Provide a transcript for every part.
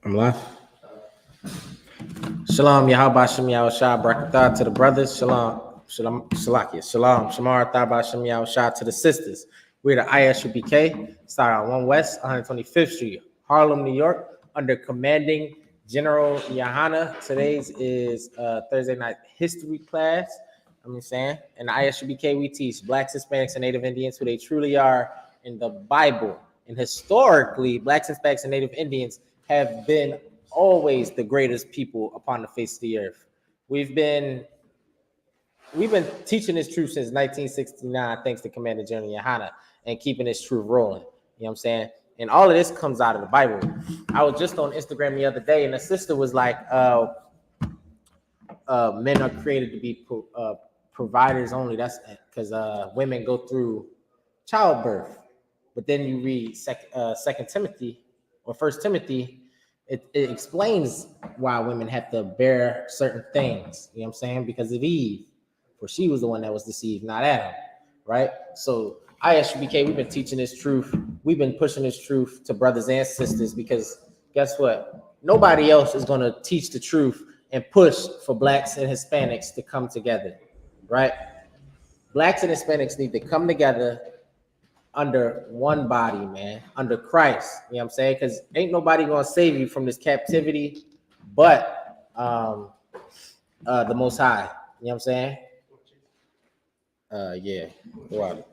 I'm live. Shalom, Yahweh Shem Shah, Barakatah to the brothers. Shalom, Shalom, Salakia. Shalom, Shamar, Thaba Shem Shah to the sisters. We're the I.S.U.P.K, started on 1 West, 125th Street, Harlem, New York, under commanding General Yahanna. Today's is Thursday night history class. I'm saying, in the I.S.U.P.K, we teach Blacks, Hispanics, and Native Indians who they truly are in the Bible. And historically, Blacks, Hispanics, and Native Indians have been always the greatest people upon the face of the earth. We've been teaching this truth since 1969, thanks to Commander General Yahanna, and keeping this truth rolling. You know what I'm saying? And all of this comes out of the Bible. I was just on Instagram the other day, and a sister was like, men are created to be providers only. That's because women go through childbirth. But then you read Second Timothy or First Timothy, it explains why women have to bear certain things. You know what I'm saying? Because of Eve, for she was the one that was deceived, not Adam, right? So I.S.U.P.K, we've been teaching this truth. We've been pushing this truth to brothers and sisters because guess what? Nobody else is going to teach the truth and push for Blacks and Hispanics to come together, right? Blacks and Hispanics need to come together under one body, man, under Christ. You know what I'm saying? Because ain't nobody gonna save you from this captivity but the Most High. You know what I'm saying? Yeah. Well,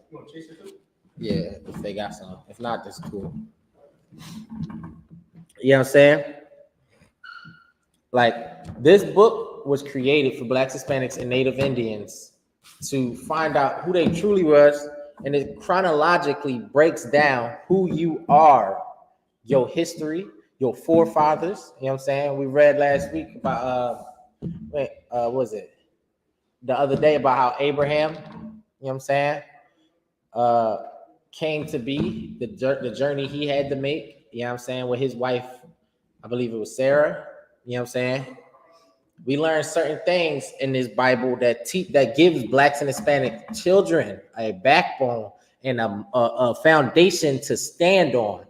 yeah, if they got some. If not, that's cool. You know what I'm saying? Like, this book was created for Blacks, Hispanics, and Native Indians to find out who they truly was, and it chronologically breaks down who you are, your history, your forefathers. You know what I'm saying? We read last week about what was it? The other day about how Abraham, you know what I'm saying, came to be, the journey he had to make, you know what I'm saying, with his wife, I believe it was Sarah, you know what I'm saying? We learn certain things in this Bible that gives Blacks and Hispanic children a backbone and a foundation to stand on.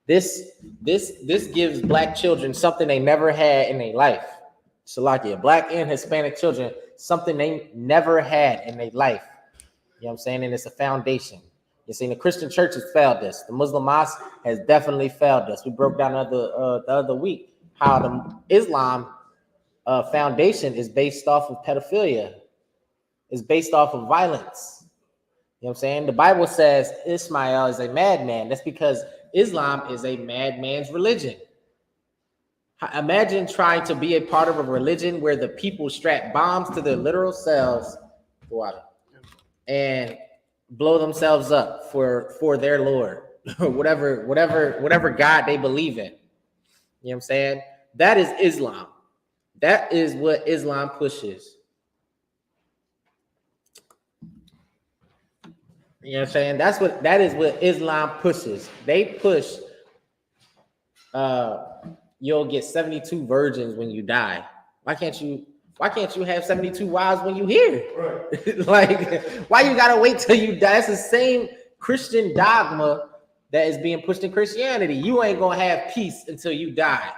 This gives Black children something they never had in their life. Salakia, Black and Hispanic children, something they never had in their life. You know what I'm saying? And it's a foundation. You see, the Christian church has failed us. The Muslim mosque has definitely failed us. We broke down the other week how the Islam foundation is based off of pedophilia, is based off of violence. You know what I'm saying? The Bible says Ishmael is a madman. That's because Islam is a madman's religion. Imagine trying to be a part of a religion where the people strap bombs to their literal selves and blow themselves up for their Lord, or whatever God they believe in. You know what I'm saying? That is Islam. That is what Islam pushes. You know what I'm saying? That is what Islam pushes. They push you'll get 72 virgins when you die. Why can't you have 72 wives when you here? Right. Like, why you gotta wait till you die? That's the same Christian dogma that is being pushed in Christianity. You ain't gonna have peace until you die.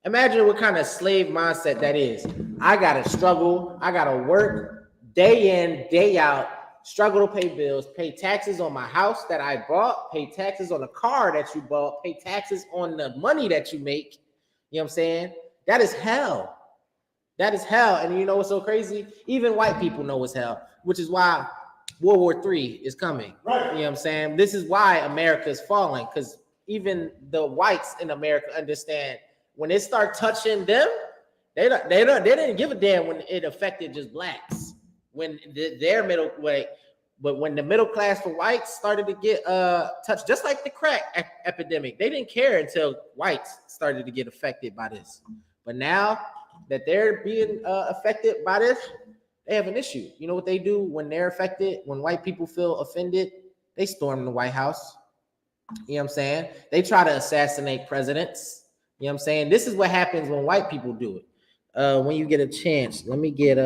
Imagine what kind of slave mindset that is. I gotta struggle, I gotta work day in, day out, struggle to pay bills, pay taxes on my house that I bought, pay taxes on the car that you bought, pay taxes on the money that you make. You know what I'm saying? That is hell. That is hell. And you know what's so crazy? Even white people know it's hell, which is why World War III is coming. Right. You know what I'm saying? This is why America is falling, because even the whites in America understand when it start touching them, they didn't give a damn when it affected just Blacks. When their middle way, but when the middle class for whites started to get touched, just like the crack epidemic, they didn't care until whites started to get affected by this. But now that they're being affected by this, they have an issue. You know what they do when they're affected? When white people feel offended, they storm the White House. You know what I'm saying? They try to assassinate presidents. You know what I'm saying? This is what happens when white people do it. When you get a chance, let me get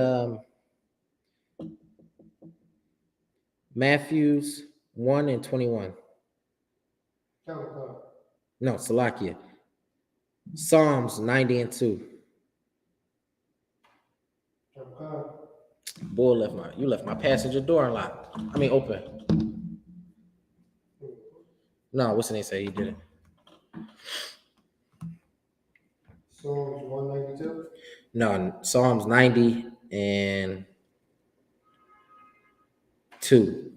Matthews 1 and 21. No, Salakia. Psalms 90 and 2. Boy, you left my passenger door unlocked. I mean open. No, what's the name say he did it? Psalms 192? No, Psalms 90 and 2.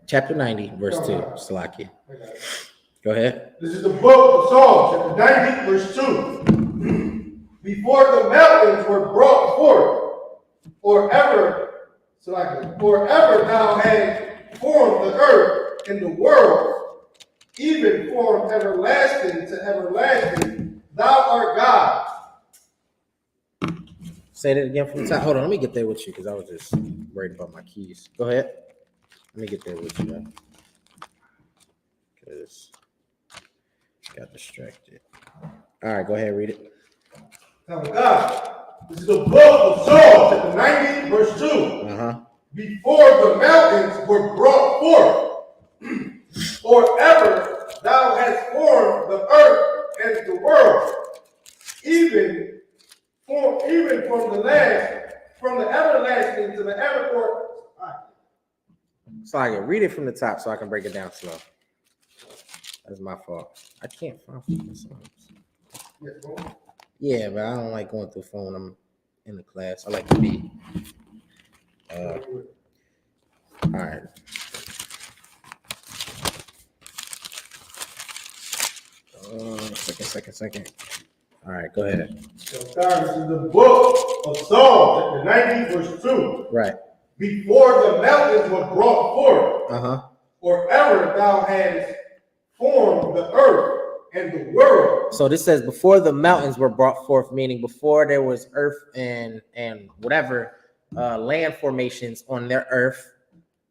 Chapter 90, verse 2. Salakia. Go ahead. This is the book of Psalms, chapter 90, verse 2. Before the mountains were brought forth, or ever thou hast formed the earth and the world, even from everlasting to everlasting, thou art God. Say that again from the top. Hold on, let me get there with you because I was just worried about my keys. Go ahead. Let me get there with you, man. Because got distracted. All right, go ahead, read it. Now, God, this is the book of Psalms, chapter 90, verse 2. Before the mountains were brought forth, or ever thou hast formed the earth and the world, even from the everlasting to the evermore. Sorry, read it from the top so I can break it down slow. That's my fault. I can't find the songs. Yeah, but I don't like going through phone. I'm in the class. I like to be. All right. Second. All right, go ahead. So, this is the book of Psalms, chapter 90, verse 2. Right. Before the mountains were brought forth, or ever thou hast formed the earth and the world. So this says before the mountains were brought forth, meaning before there was earth and whatever land formations on their earth.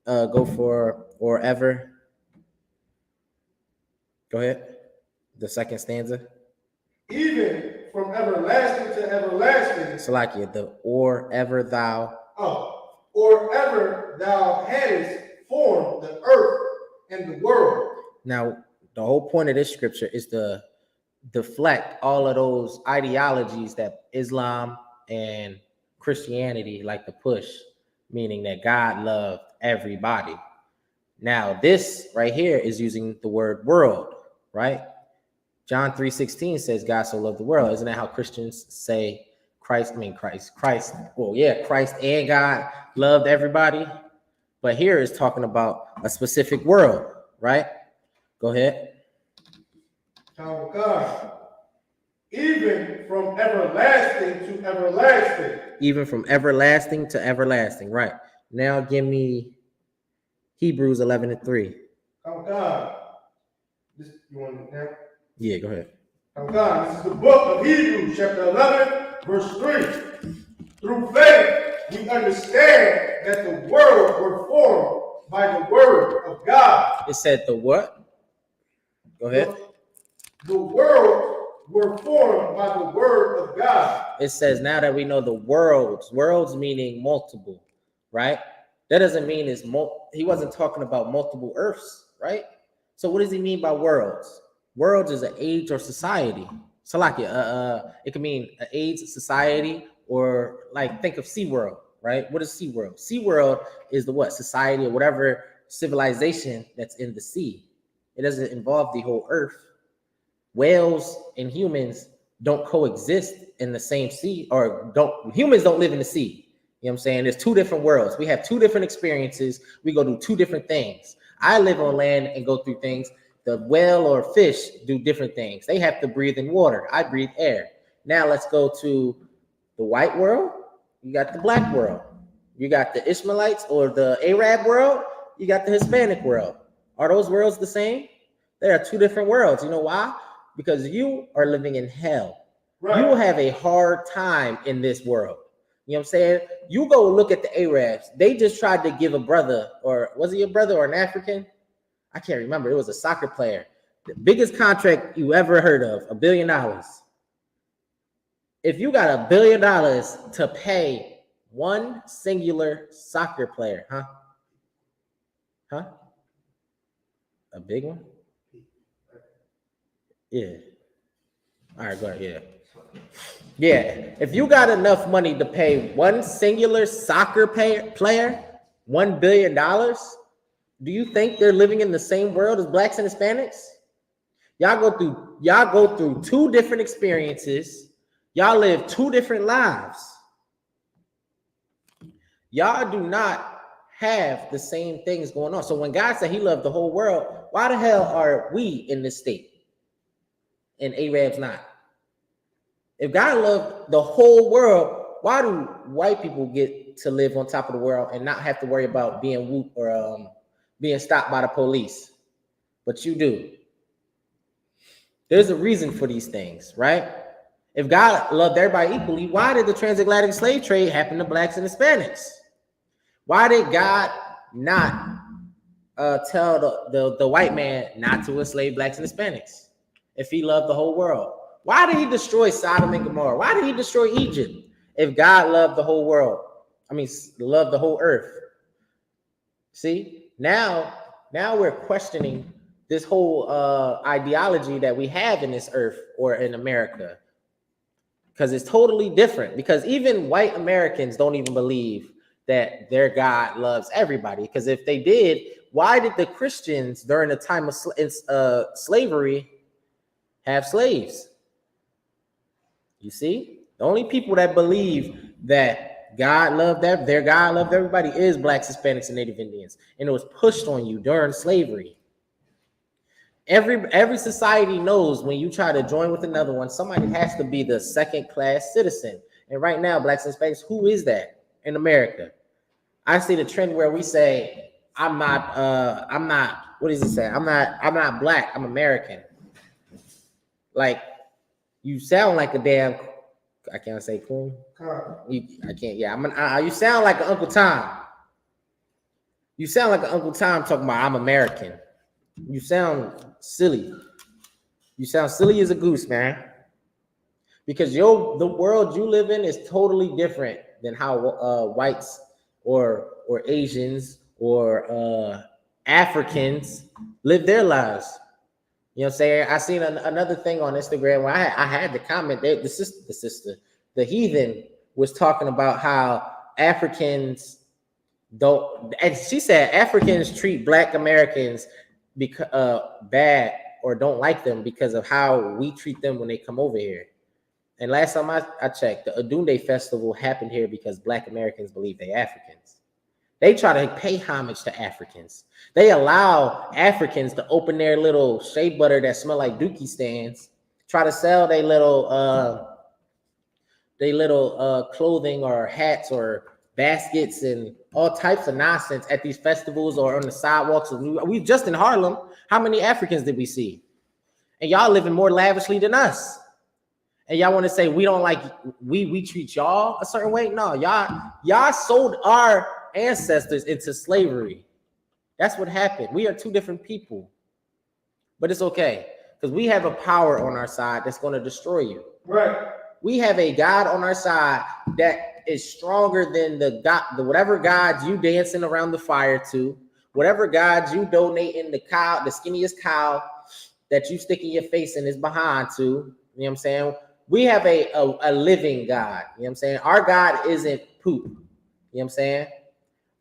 Go for or ever. Go ahead. The second stanza. Even from everlasting to everlasting. Salakia, the or ever thou. Or ever thou hadst formed the earth and the world. Now, the whole point of this scripture is to deflect all of those ideologies that Islam and Christianity like to push, meaning that God loved everybody. Now, this right here is using the word world, right? John 3:16 says God so loved the world. Isn't that how Christians say Christ? Well, yeah, Christ and God loved everybody. But here is talking about a specific world, right? Go ahead. Oh God. Even from everlasting to everlasting. Even from everlasting to everlasting, right? Now give me Hebrews 11 and 3. Oh God. You want it now? Yeah, go ahead. Oh God, this is the book of Hebrews, chapter 11, verse 3. Through faith, we understand that the worlds were formed by the word of God. It said the what? Go ahead. The worlds were formed by the word of God. It says now that we know the worlds meaning multiple, right? That doesn't mean it's he wasn't talking about multiple earths, right? So what does he mean by worlds? Worlds is an age or society. Salakia, it can mean an age, society, or like think of SeaWorld, right? What is SeaWorld? SeaWorld is the what? Society or whatever civilization that's in the sea. It doesn't involve the whole earth. Whales and humans don't coexist in the same sea, or humans don't live in the sea. You know what I'm saying? There's two different worlds. We have two different experiences. We go do two different things. I live on land and go through things. The whale or fish do different things. They have to breathe in water. I breathe air. Now let's go to the white world. You got the black world. You got the Ishmaelites or the Arab world. You got the Hispanic world. Are those worlds the same? There are two different worlds. You know why? Because you are living in hell. Right. You will have a hard time in this world. You know what I'm saying? You go look at the Arabs. They just tried to give a brother, or was he a brother or an African? I can't remember. It was a soccer player. The biggest contract you ever heard of, $1 billion. If you got $1 billion to pay one singular soccer player, a big one? Yeah. All right, go ahead. Yeah. Yeah. If you got enough money to pay one singular soccer player $1 billion, do you think they're living in the same world as blacks and Hispanics? Y'all go through two different experiences. Y'all live two different lives. Y'all do not have the same things going on. So when God said he loved the whole world, why the hell are we in this state and Arabs not? If God loved the whole world, why do white people get to live on top of the world and not have to worry about being whooped or being stopped by the police? But you do. There's a reason for these things, right? If God loved everybody equally, why did the transatlantic slave trade happen to blacks and Hispanics? Why did God not tell the white man not to enslave blacks and Hispanics if he loved the whole world? Why did he destroy Sodom and Gomorrah? Why did he destroy Egypt if God loved the whole world? I mean, loved the whole earth. See, now we're questioning this whole ideology that we have in this earth or in America, because it's totally different. Because even white Americans don't even believe that their God loves everybody. Because if they did, why did the Christians during the time of slavery have slaves? You see, the only people that believe that God loved them, their God loved everybody, is blacks, Hispanics, and Native Indians. And it was pushed on you during slavery. Every society knows when you try to join with another one, somebody has to be the second-class citizen. And right now, blacks and Hispanics, who is that in America? I see the trend where we say, I'm not, what does it say? I'm not black, I'm American. Like, you sound like a damn, I can't say coon. I can't, yeah. You sound like an Uncle Tom. You sound like an Uncle Tom talking about I'm American. You sound silly. You sound silly as a goose, man. Because the world you live in is totally different than how whites or Asians or Africans live their lives. You know what I'm saying? I seen another thing on Instagram where I had to comment. The heathen was talking about how Africans don't, and she said Africans treat black Americans bad or don't like them because of how we treat them when they come over here. And last time I checked, the Adunde Festival happened here because black Americans believe they're Africans. They try to pay homage to Africans. They allow Africans to open their little shea butter that smell like dookie stands, try to sell their little clothing or hats or baskets and all types of nonsense at these festivals or on the sidewalks of New York. We just in Harlem. How many Africans did we see? And y'all living more lavishly than us. And y'all want to say we don't like, we treat y'all a certain way? No, y'all sold our ancestors into slavery. That's what happened. We are two different people. But it's okay, because we have a power on our side that's going to destroy you. Right. We have a God on our side that is stronger than the whatever gods you dancing around the fire to, whatever gods you donating the skinniest cow that you sticking your face in his behind to. You know what I'm saying? We have a living God. You know what I'm saying? Our God isn't poop. You know what I'm saying?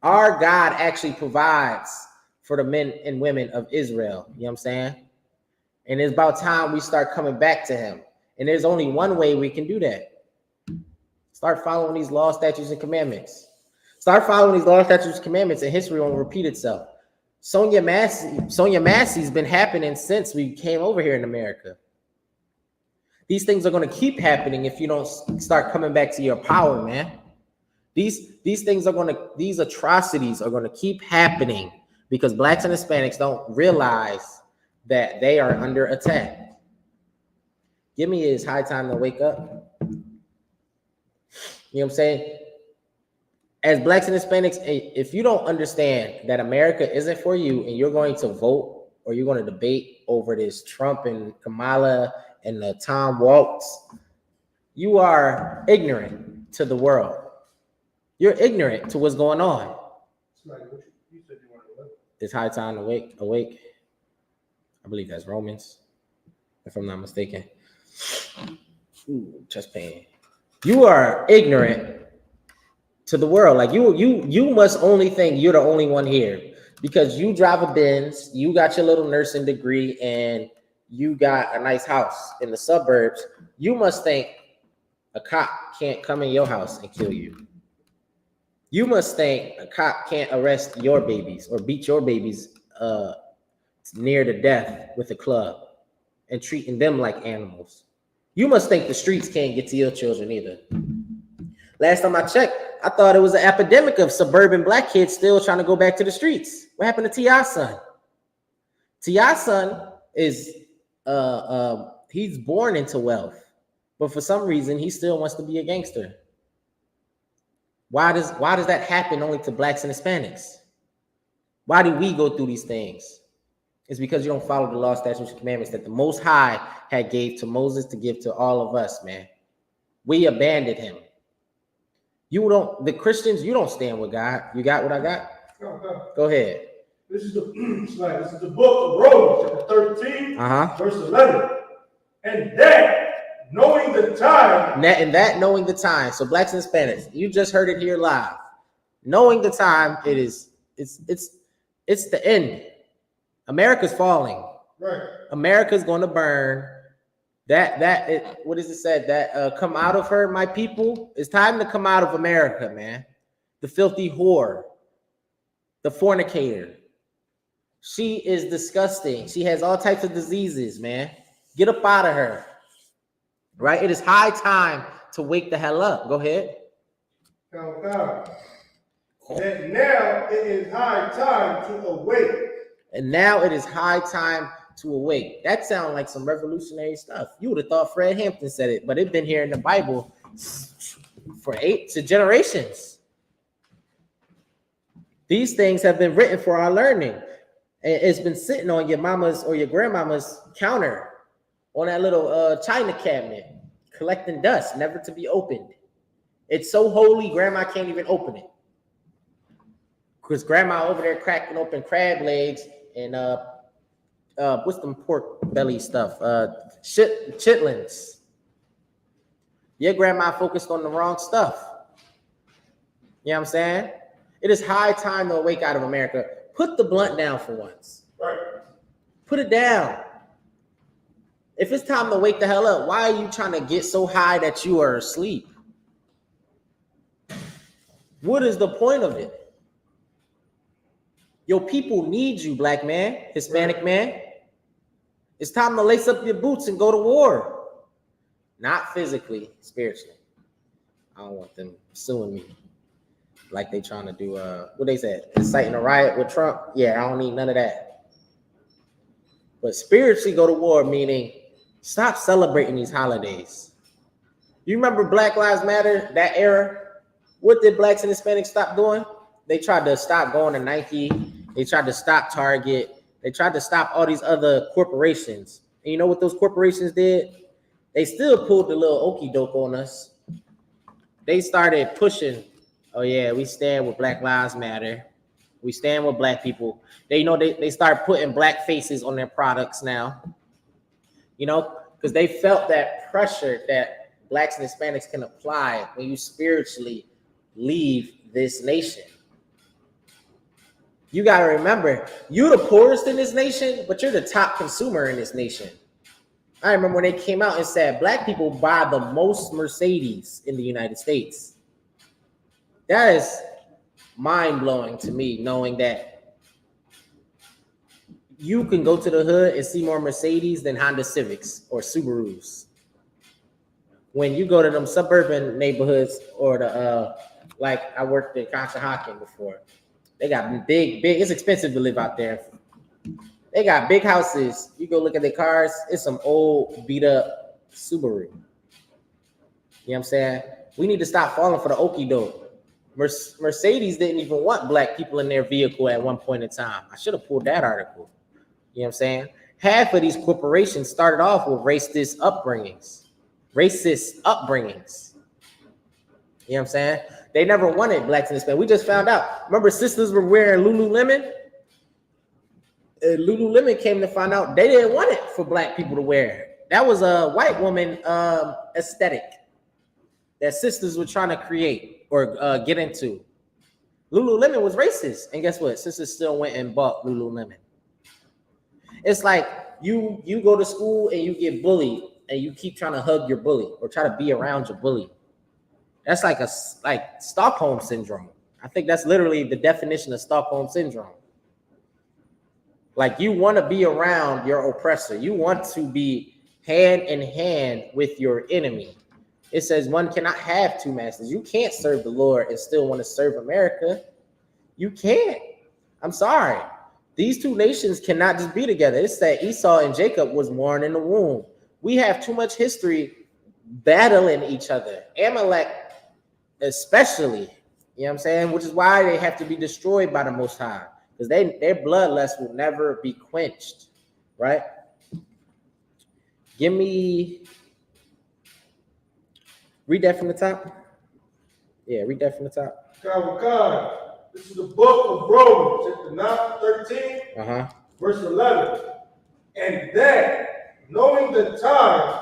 Our God actually provides for the men and women of Israel. You know what I'm saying? And it's about time we start coming back to him. And there's only one way we can do that. Start following these laws, statutes, and commandments. Start following these laws, statutes, and commandments, and history won't repeat itself. Sonia Massey's been happening since we came over here in America. These things are going to keep happening if you don't start coming back to your power, man. These atrocities are going to keep happening because blacks and Hispanics don't realize that they are under attack. Give me It's high time to wake up. You know what I'm saying? As blacks and Hispanics, if you don't understand that America isn't for you and you're going to vote or you're going to debate over this Trump and Kamala and the Tom Waltz, you are ignorant to the world. You're ignorant to what's going on. It's high time to awake. I believe that's Romans, if I'm not mistaken. Ooh, chest pain. You are ignorant to the world. Like you must only think you're the only one here because you drive a Benz, you got your little nursing degree, and you got a nice house in the suburbs. You must think a cop can't come in your house and kill you. You must think a cop can't arrest your babies or beat your babies near to death with a club and treating them like animals. You must think the streets can't get to your children either. Last time I checked, I thought it was an epidemic of suburban black kids still trying to go back to the streets. What happened to T.I.'s son? T.I.'s son is he's born into wealth, but for some reason he still wants to be a gangster. Why does that happen only to blacks and Hispanics? Why do we go through these things? It's because you don't follow the law, statutes, and commandments that the Most High had gave to Moses to give to all of us, man. We abandoned him. The Christians, you don't stand with God. You got what I got? Go ahead. This is the book of Romans, chapter 13, verse 11. And that knowing the time. Knowing the time. So blacks and Hispanics, you just heard it here live. Knowing the time, it's the end. America's falling. Right. America's going to burn. What is it said? That come out of her, my people. It's time to come out of America, man. The filthy whore, the fornicator. She is disgusting. She has all types of diseases, man. Get up out of her. Right? It is high time to wake the hell up. Go ahead. And now it is high time to awake. And now it is high time to awake. That sounds like some revolutionary stuff. You would have thought Fred Hampton said it, but it's been here in the Bible for 8 generations. These things have been written for our learning. It's been sitting on your mama's or your grandmama's counter on that little china cabinet, collecting dust, never to be opened. It's so holy, grandma can't even open it. Because grandma over there cracking open crab legs and what's them pork belly stuff? Chitlins. Your grandma focused on the wrong stuff. You know what I'm saying? It is high time to awake out of America. Put the blunt down for once. Right. Put it down. If it's time to wake the hell up, why are you trying to get so high that you are asleep? What is the point of it? Your people need you, black man, Hispanic man. It's time to lace up your boots and go to war. Not physically, spiritually. I don't want them suing me like they trying to do, what they said, inciting a riot with Trump. Yeah, I don't need none of that. But spiritually go to war, meaning stop celebrating these holidays. You remember Black Lives Matter, that era? What did blacks and Hispanics stop doing? They tried to stop going to Nike. They tried to stop Target. They tried to stop all these other corporations. And you know what those corporations did? They still pulled the little okie doke on us. They started pushing, oh yeah, we stand with Black Lives Matter. We stand with black people. They start putting black faces on their products now. You know, because they felt that pressure that blacks and Hispanics can apply when you spiritually leave this nation. You got to remember, you're the poorest in this nation, but you're the top consumer in this nation. I remember when they came out and said black people buy the most Mercedes in the United States. That is mind-blowing to me, knowing that you can go to the hood and see more Mercedes than Honda Civics or Subarus. When you go to them suburban neighborhoods or the, like I worked in Conshohocken before, they got big, it's expensive to live out there. They got big houses. You go look at their cars, it's some old beat up Subaru. You know what I'm saying? We need to stop falling for the okie doke. Mercedes didn't even want black people in their vehicle at one point in time. I should have pulled that article. You know what I'm saying? Half of these corporations started off with racist upbringings. You know what I'm saying? They never wanted blacks in Hispanic. We just found out. Remember, sisters were wearing Lululemon? Lululemon came to find out they didn't want it for black people to wear. That was a white woman aesthetic that sisters were trying to create or get into. Lululemon was racist, and guess what? Sisters still went and bought Lululemon. It's like you go to school and you get bullied, and you keep trying to hug your bully or try to be around your bully. That's like Stockholm syndrome. I think that's literally the definition of Stockholm syndrome. Like you want to be around your oppressor. You want to be hand in hand with your enemy. It says one cannot have two masters. You can't serve the Lord and still want to serve America. You can't. I'm sorry. These two nations cannot just be together. It's that Esau and Jacob was born in the womb. We have too much history battling each other. Amalek especially, you know what I'm saying? Which is why they have to be destroyed by the Most High. Because their bloodlust will never be quenched, right? Read that from the top. Yeah, read that from the top. This is the book of Romans, chapter 13, verse 11. And that, knowing the time,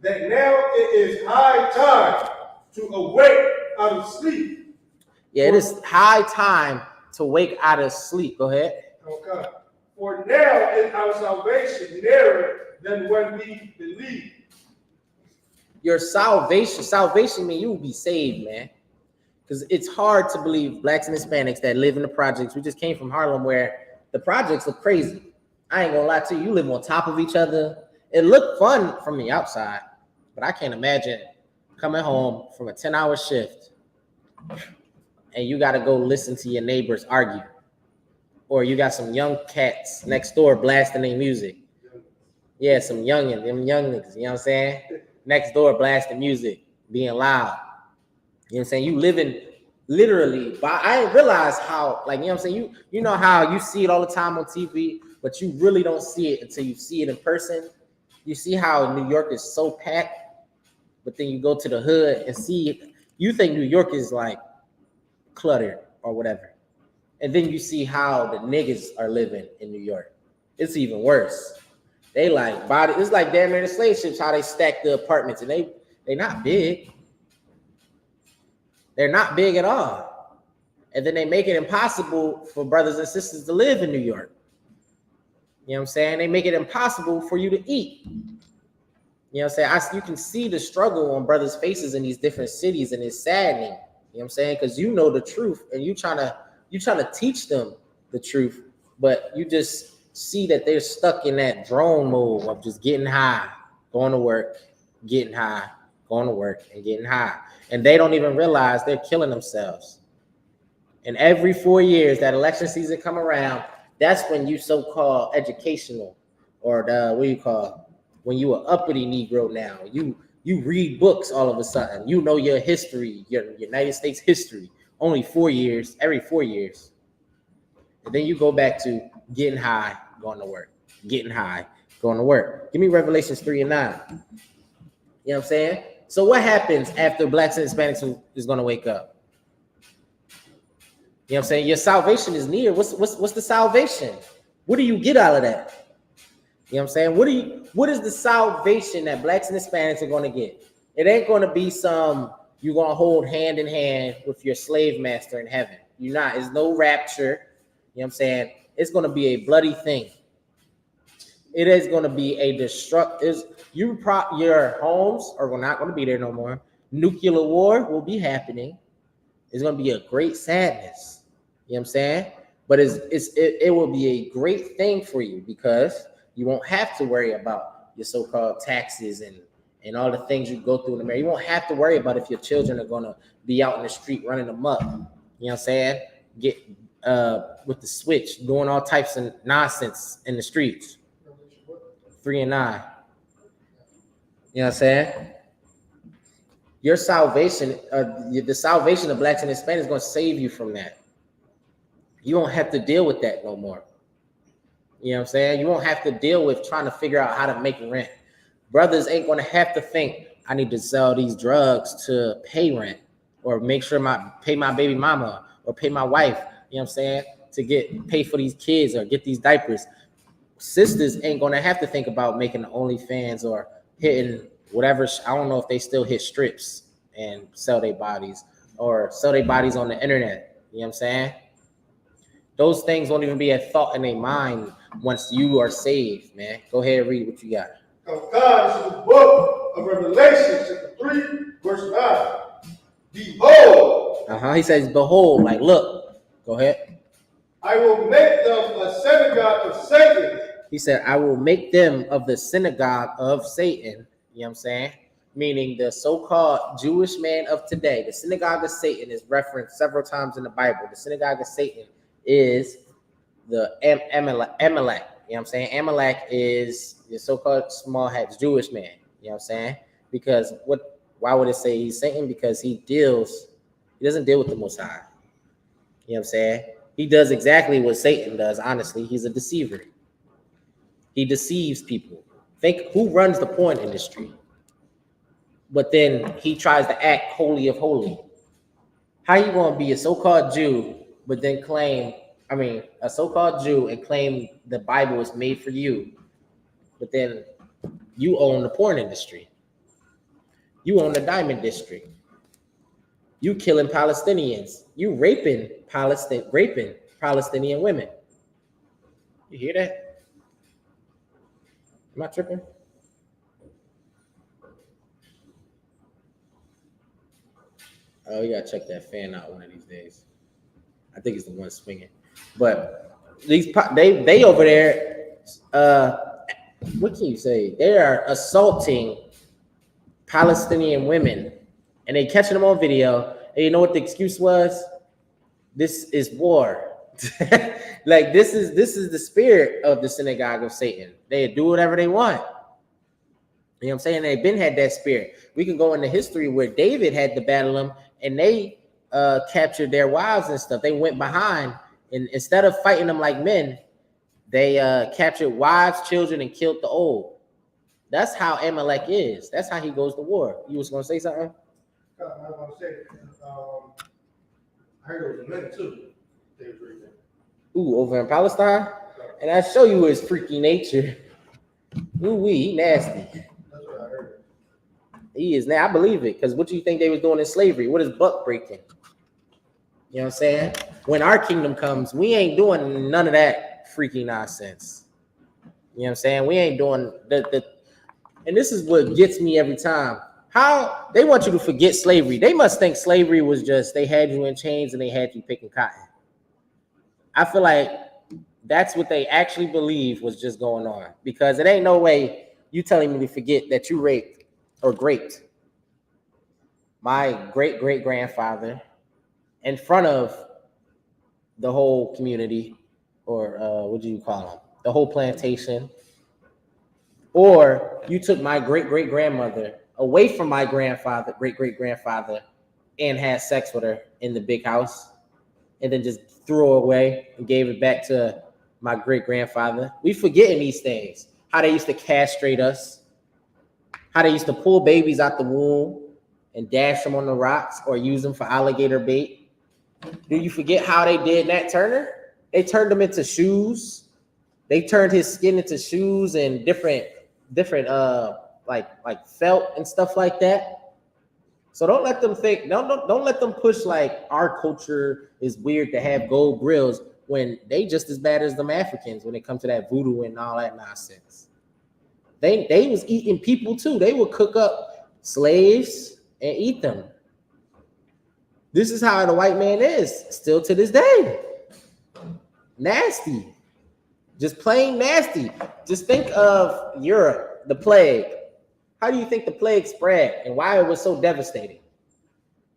that now it is high time to awake out of sleep. Yeah, it is high time to wake out of sleep. Go ahead. Okay. For now is our salvation nearer than when we believe. Your salvation means you will be saved, man. Because it's hard to believe blacks and Hispanics that live in the projects. We just came from Harlem where the projects look crazy. I ain't gonna lie to you. You live on top of each other. It looked fun from the outside, but I can't imagine coming home from a 10-hour shift and you got to go listen to your neighbors argue. Or you got some young cats next door blasting their music. Yeah, them young niggas, you know what I'm saying? Next door blasting music, being loud. You know what I'm saying? You living literally, but I didn't realize how, like, you know what I'm saying? You know how you see it all the time on TV, but you really don't see it until you see it in person. You see how New York is so packed, but then you go to the hood and see it. You think New York is like cluttered or whatever. And then you see how the niggas are living in New York. It's even worse. They like body, it's like damn near the slave ships, how they stack the apartments, and they not big. They're not big at all. And then they make it impossible for brothers and sisters to live in New York. You know what I'm saying? They make it impossible for you to eat. You know what I'm saying? You can see the struggle on brothers' faces in these different cities, and it's saddening. You know what I'm saying? Because you know the truth, and you trying to teach them the truth, but you just see that they're stuck in that drone mode of just getting high, going to work, getting high, going to work, and getting high. And they don't even realize they're killing themselves. And every 4 years, that election season come around, that's when you so-called educational, or when you an uppity Negro now. You read books all of a sudden. You know your history, your United States history. Only 4 years, every 4 years. And then you go back to getting high, going to work, getting high, going to work. Give me Revelations 3 and 9. You know what I'm saying? So what happens after blacks and Hispanics is going to wake up? You know what I'm saying? Your salvation is near. What's the salvation? What do you get out of that? You know what I'm saying? What is the salvation that blacks and Hispanics are going to get? It ain't going to be you're going to hold hand in hand with your slave master in heaven. You're not. There's no rapture. You know what I'm saying? It's going to be a bloody thing. It is going to be a your homes are not going to be there no more. Nuclear war will be happening. It's going to be a great sadness. You know what I'm saying? But it will be a great thing for you because you won't have to worry about your so-called taxes and all the things you go through in America. You won't have to worry about if your children are going to be out in the street running amok. You know what I'm saying? Get with the switch, doing all types of nonsense in the streets. 3 and 9. You know what I'm saying? Your salvation, the salvation of blacks and Hispanics is going to save you from that. You won't have to deal with that no more. You know what I'm saying? You won't have to deal with trying to figure out how to make rent. Brothers ain't going to have to think, I need to sell these drugs to pay rent or make sure pay my baby mama or pay my wife, you know what I'm saying, to pay for these kids or get these diapers. Sisters ain't going to have to think about making the OnlyFans or hitting whatever. I don't know if they still hit strips and sell their bodies or sell their bodies on the internet. You know what I'm saying? Those things won't even be a thought in their mind once you are saved, man. Go ahead and read what you got. Of God, this is the book of Revelation, chapter 3, verse 9. Behold. He says, behold, like look. Go ahead. I will make them a synagogue of Satan. He said, I will make them of the synagogue of Satan. You know what I'm saying? Meaning the so-called Jewish man of today. The synagogue of Satan is referenced several times in the Bible. The synagogue of Satan is the Amalek. You know what I'm saying? Amalek is the so-called small hat Jewish man. You know what I'm saying? Because why would it say he's Satan? Because he doesn't deal with the Most High. You know what I'm saying? He does exactly what Satan does, honestly. He's a deceiver. He deceives people. Think who runs the porn industry? But then he tries to act holy of holy. How you gonna be a so-called Jew, but then a so-called Jew and claim the Bible is made for you, but then you own the porn industry. You own the diamond district. You killing Palestinians. You raping Palestinian women. You hear that? Am I tripping? Oh, you gotta check that fan out one of these days. I think it's the one swinging. But they over there, what can you say? They are assaulting Palestinian women, and they catching them on video. And you know what the excuse was? This is war. Like this is the spirit of the synagogue of Satan. They do whatever they want. You know what I'm saying? They've been had that spirit. We can go into history where David had to battle them, and they captured their wives and stuff. They went behind, and instead of fighting them like men, they captured wives, children, and killed the old. That's how Amalek is. That's how he goes to war. You was gonna say something? I was going to say, I heard there was a men too. They was right there. Ooh, over in Palestine? And I show you his freaky nature. Ooh, he nasty. That's what I heard. He is now. I believe it. Because what do you think they was doing in slavery? What is buck breaking? You know what I'm saying? When our kingdom comes, we ain't doing none of that freaky nonsense. You know what I'm saying? We ain't doing and this is what gets me every time. How they want you to forget slavery. They must think slavery was just they had you in chains and they had you picking cotton. I feel like that's what they actually believe was just going on, because it ain't no way you telling me to forget that you raped or raped my great-great-grandfather in front of the whole community, or what do you call them? The whole plantation. Or you took my great-great-grandmother away from my great-great-grandfather, and had sex with her in the big house, and then just threw her away and gave it back to my great-grandfather. We forgetting these things. How they used to castrate us. How they used to pull babies out the womb and dash them on the rocks or use them for alligator bait. Do you forget how they did Nat Turner? They turned them into shoes. They turned his skin into shoes and different like felt and stuff like that. So don't let them think, don't let them push like our culture is weird to have gold grills when they just as bad as them Africans when it comes to that voodoo and all that nonsense. They was eating people too. They would cook up slaves and eat them. This is how the white man is still to this day. Nasty. Just plain nasty. Just think of Europe, the plague. How do you think the plague spread and why it was so devastating?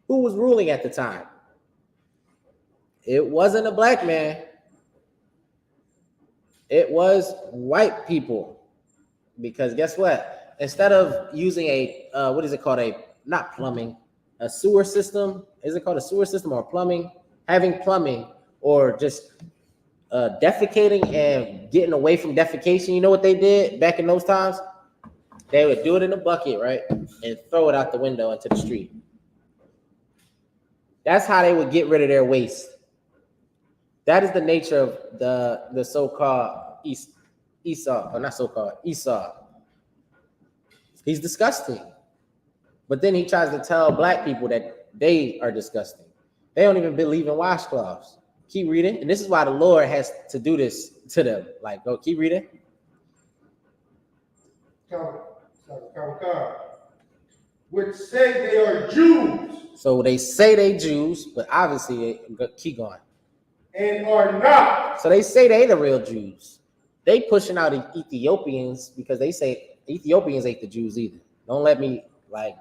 Who was ruling at the time? It wasn't a black man. It was white people. Because guess what? Instead of using a, what is it called? A sewer system. Is it called a sewer system or plumbing? Having plumbing or just defecating and getting away from defecation. You know what they did back in those times? They would do it in a bucket, right? And throw it out the window into the street. That's how they would get rid of their waste. That is the nature of the so-called Esau, or not so-called Esau. He's disgusting. But then he tries to tell black people that they are disgusting. They don't even believe in washcloths. Keep reading. And this is why the Lord has to do this to them. Like, go keep reading. Which say they are Jews. So they say they Jews, but obviously, keep going. And are not. So they say they the real Jews. They pushing out Ethiopians because they say Ethiopians ain't the Jews either. Don't let me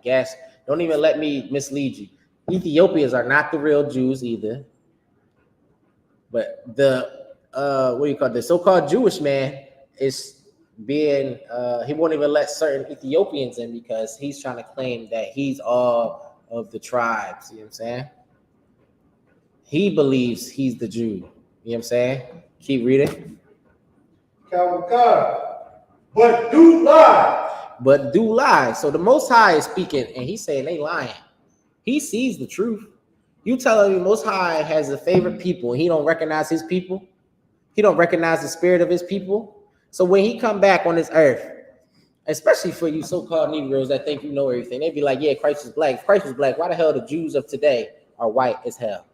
guess. Don't even let me mislead you. Ethiopians are not the real Jews either. But the what do you call it? The so-called Jewish man is being he won't even let certain Ethiopians in because he's trying to claim that he's all of the tribes. You know what I'm saying? He believes he's the Jew. You know what I'm saying? Keep reading. But do lie. But do lie. So the Most High is speaking, and he's saying they lying. He sees the truth. You telling me Most High has a favorite people, and he don't recognize his people? He don't recognize the spirit of his people? So when he come back on this earth, especially for you so-called Negroes that think you know everything, they be like, yeah, Christ is black. If Christ was black, why the hell the Jews of today are white as hell?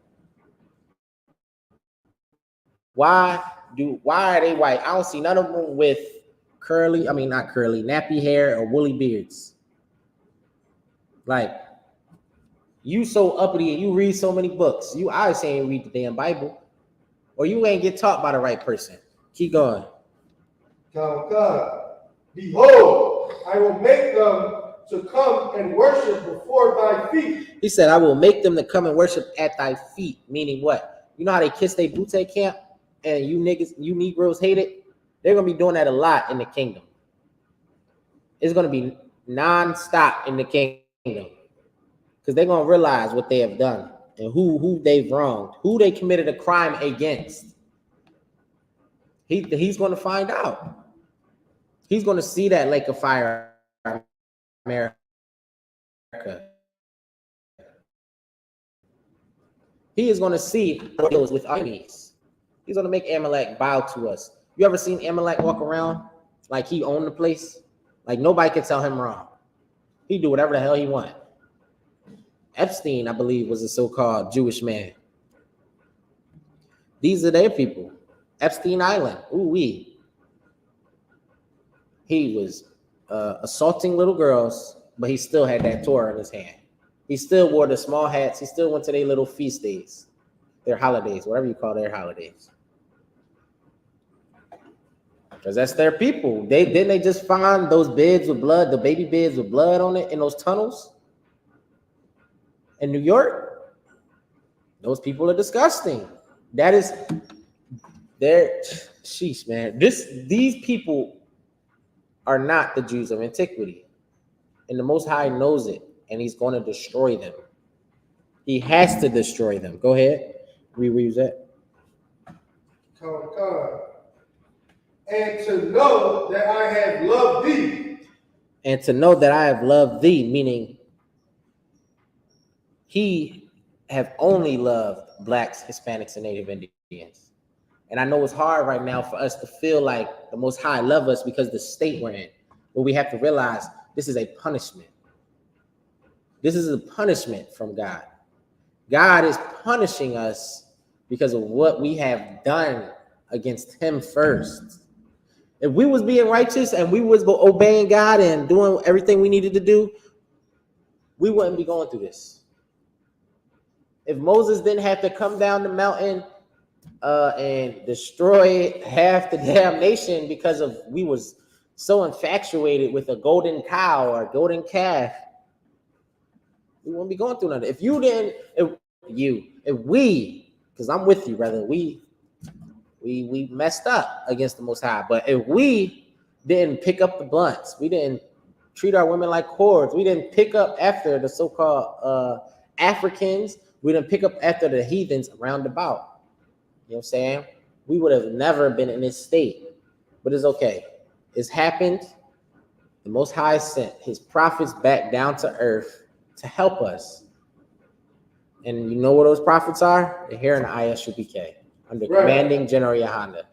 Why are they white? I don't see none of them with nappy hair or woolly beards. Like, you so uppity and you read so many books. You obviously ain't read the damn Bible. Or you ain't get taught by the right person. Keep going. Behold, I will make them to come and worship before thy feet. He said, I will make them to come and worship at thy feet. Meaning what? You know how they kiss their boots at camp? And you Negroes hate it? They're going to be doing that a lot in the kingdom. It's going to be non-stop in the kingdom. Because they're going to realize what they have done and who they've wronged, who they committed a crime against. He's going to find out. He's going to see that lake of fire, America. He is going to see what deals with our enemies. He's going to make Amalek bow to us. You ever seen Amalek walk around like he owned the place? Like nobody can tell him wrong. He do whatever the hell he want. Epstein, I believe, was a so-called Jewish man. These are their people. Epstein Island. Ooh-wee. He was assaulting little girls, but he still had that Torah in his hand. He still wore the small hats. He still went to their little feast days, their holidays, whatever you call their holidays. Because that's their people. Didn't they just find those beds with blood, the baby beds with blood on it in those tunnels? In New York, those people are disgusting. That is their sheesh, man. These people are not the Jews of antiquity. And the Most High knows it, and he's going to destroy them. He has to destroy them. Go ahead. Reread that. And to know that I have loved thee. And to know that I have loved thee, meaning he have only loved blacks, Hispanics, and Native Indians. And I know it's hard right now for us to feel like the Most High love us because the state we're in. But we have to realize this is a punishment. This is a punishment from God. God is punishing us because of what we have done against him first. If we was being righteous and we was obeying God and doing everything we needed to do, we wouldn't be going through this. If Moses didn't have to come down the mountain and destroy half the damn nation because of we was so infatuated with a golden cow or a golden calf, we won't be going through nothing. If you didn't, if we, because I'm with you, brother, we messed up against the Most High. But if we didn't pick up the blunts, we didn't treat our women like whores, we didn't pick up after the so-called Africans, we didn't pick up after the heathens around about. You know what I'm saying? We would have never been in this state. But it's okay. It's happened. The Most High sent his prophets back down to earth to help us. And you know what those prophets are? They're here in the I.S.U.P.K. under commanding General Yahanna.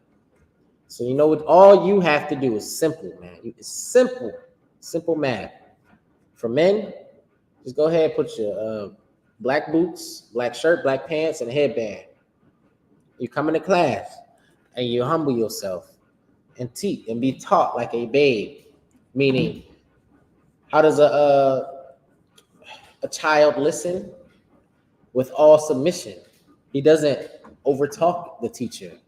So you know what all you have to do is simple, man. It's simple math. For men, just go ahead and put your black boots, black shirt, black pants, and a headband. You come into class and you humble yourself and teach and be taught like a babe. Meaning, how does a child listen? With all submission. He doesn't overtalk the teacher.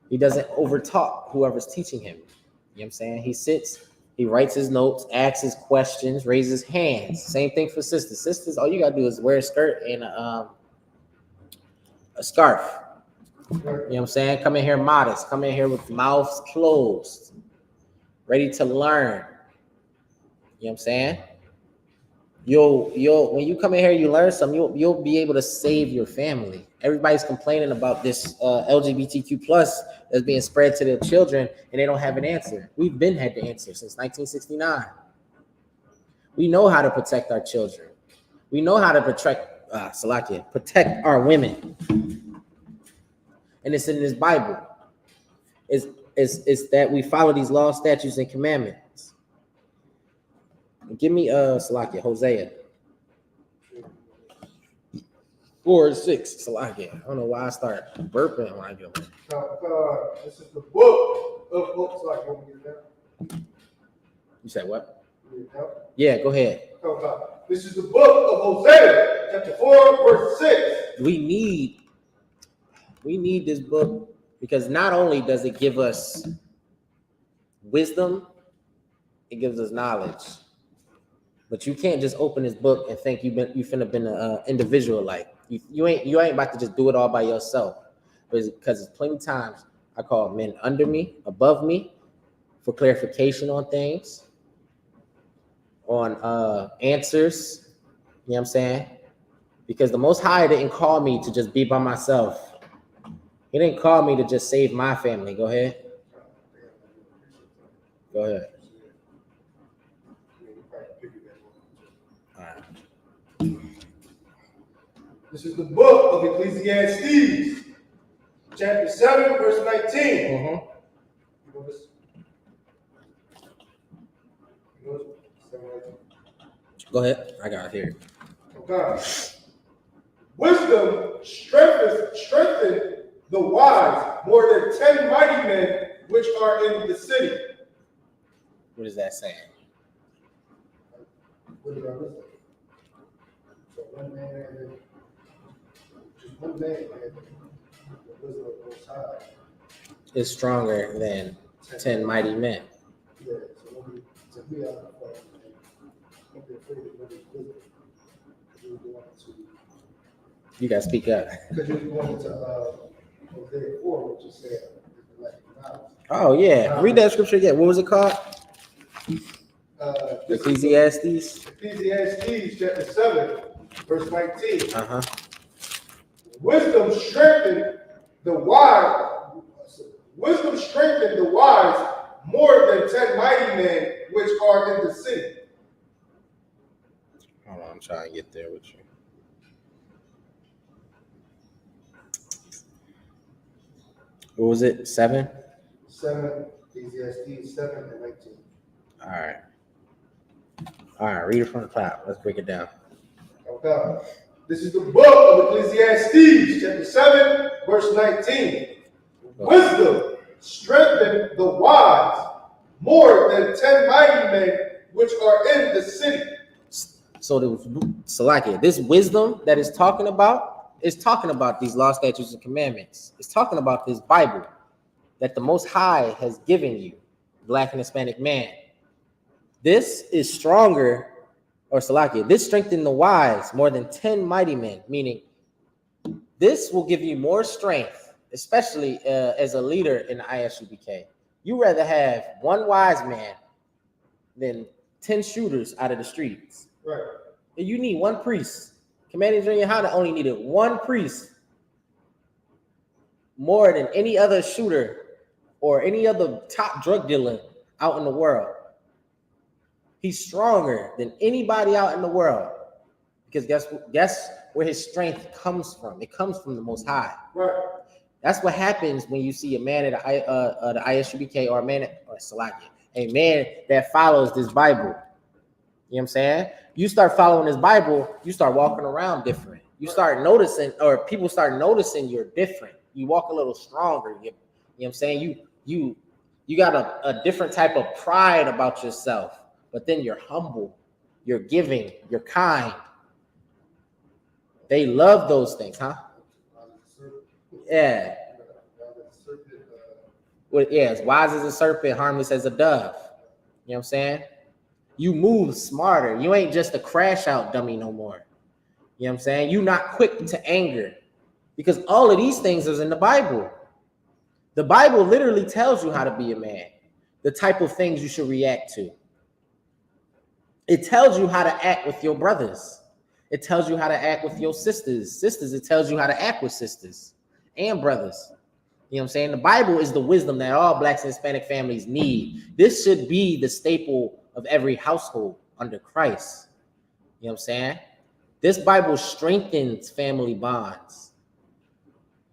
He doesn't overtalk whoever's teaching him. You know what I'm saying? He sits, he writes his notes, asks his questions, raises hands. Same thing for sisters. Sisters, all you gotta do is wear a skirt and a scarf. You know what I'm saying? Come in here modest. Come in here with mouths closed, ready to learn. You know what I'm saying? You'll when you come in here, you learn something. You'll be able to save your family. Everybody's complaining about this LGBTQ plus that's being spread to their children, and they don't have an answer. We've been had the answer since 1969. We know how to protect our children. We know how to protect our women, and it's in this Bible. It's that we follow these laws, statutes, and commandments. Give me Hosea 4:6. I don't know why I start burping when I get them. This is the book of Salakia. You said what? Yeah, go ahead. This is the book of Hosea, chapter 4, verse 6. We need this book because not only does it give us wisdom, it gives us knowledge. But you can't just open this book and think you finna been an individual. Like you ain't about to just do it all by yourself. Because there's plenty of times I call men under me, above me, for clarification on things, on answers. You know what I'm saying? Because the Most High didn't call me to just be by myself. He didn't call me to just save my family. Go ahead. Go ahead. This is the book of Ecclesiastes, chapter 7, verse 19. Go ahead. I got it here. Okay. Wisdom strengthened the wise more than 10 mighty men which are in the city. What is that saying? What about wisdom? So one man had the wisdom of the Most High is stronger than 10 mighty men. Yeah, so when we are don't be afraid of what is wisdom. You gotta speak up. Because you're going to Hosea 4, which is said, oh yeah, read that scripture again. What was it called? Ecclesiastes. Ecclesiastes chapter 7, verse 19. Uh-huh. Wisdom strengthened the wise. Wisdom strengthened the wise more than 10 mighty men which are in the city. Hold on, I'm trying to get there with you. What was it? 7? 7, Ecclesiastes 7 and 19. All right, read it from the top. Let's break it down. Okay. This is the book of Ecclesiastes, chapter 7, verse 19. Wisdom strengthened the wise more than 10 mighty men which are in the city. So this wisdom that is talking about these law, statutes, and commandments. It's talking about this Bible that the Most High has given you, Black and Hispanic man. This is stronger, or Salakia, this strengthened the wise more than 10 mighty men, meaning this will give you more strength, especially as a leader in the I.S.U.P.K. You rather have one wise man than 10 shooters out of the streets. Right. And you need one priest. Commander GEN.YAHANNA only needed one priest more than any other shooter or any other top drug dealer out in the world. He's stronger than anybody out in the world because guess where his strength comes from? It comes from the Most High. Right. That's what happens when you see a man at the I.S.U.P.K. or a man that follows this Bible. You know what I'm saying? You start following this Bible, you start walking around different. You start noticing, or people start noticing you're different. You walk a little stronger. You know what I'm saying? You got a different type of pride about yourself, but then you're humble, you're giving, you're kind. They love those things, huh? Yeah. Well, yeah, as wise as a serpent, harmless as a dove. You know what I'm saying? You move smarter. You ain't just a crash out dummy no more. You know what I'm saying? You're not quick to anger, because all of these things is in the Bible. The Bible literally tells you how to be a man, the type of things you should react to. It tells you how to act with your brothers. It tells you how to act with your sisters. It tells you how to act with sisters and brothers. You know what I'm saying? The Bible is the wisdom that all Blacks and Hispanic families need. This should be the staple of every household under Christ. You know what I'm saying? This Bible strengthens family bonds.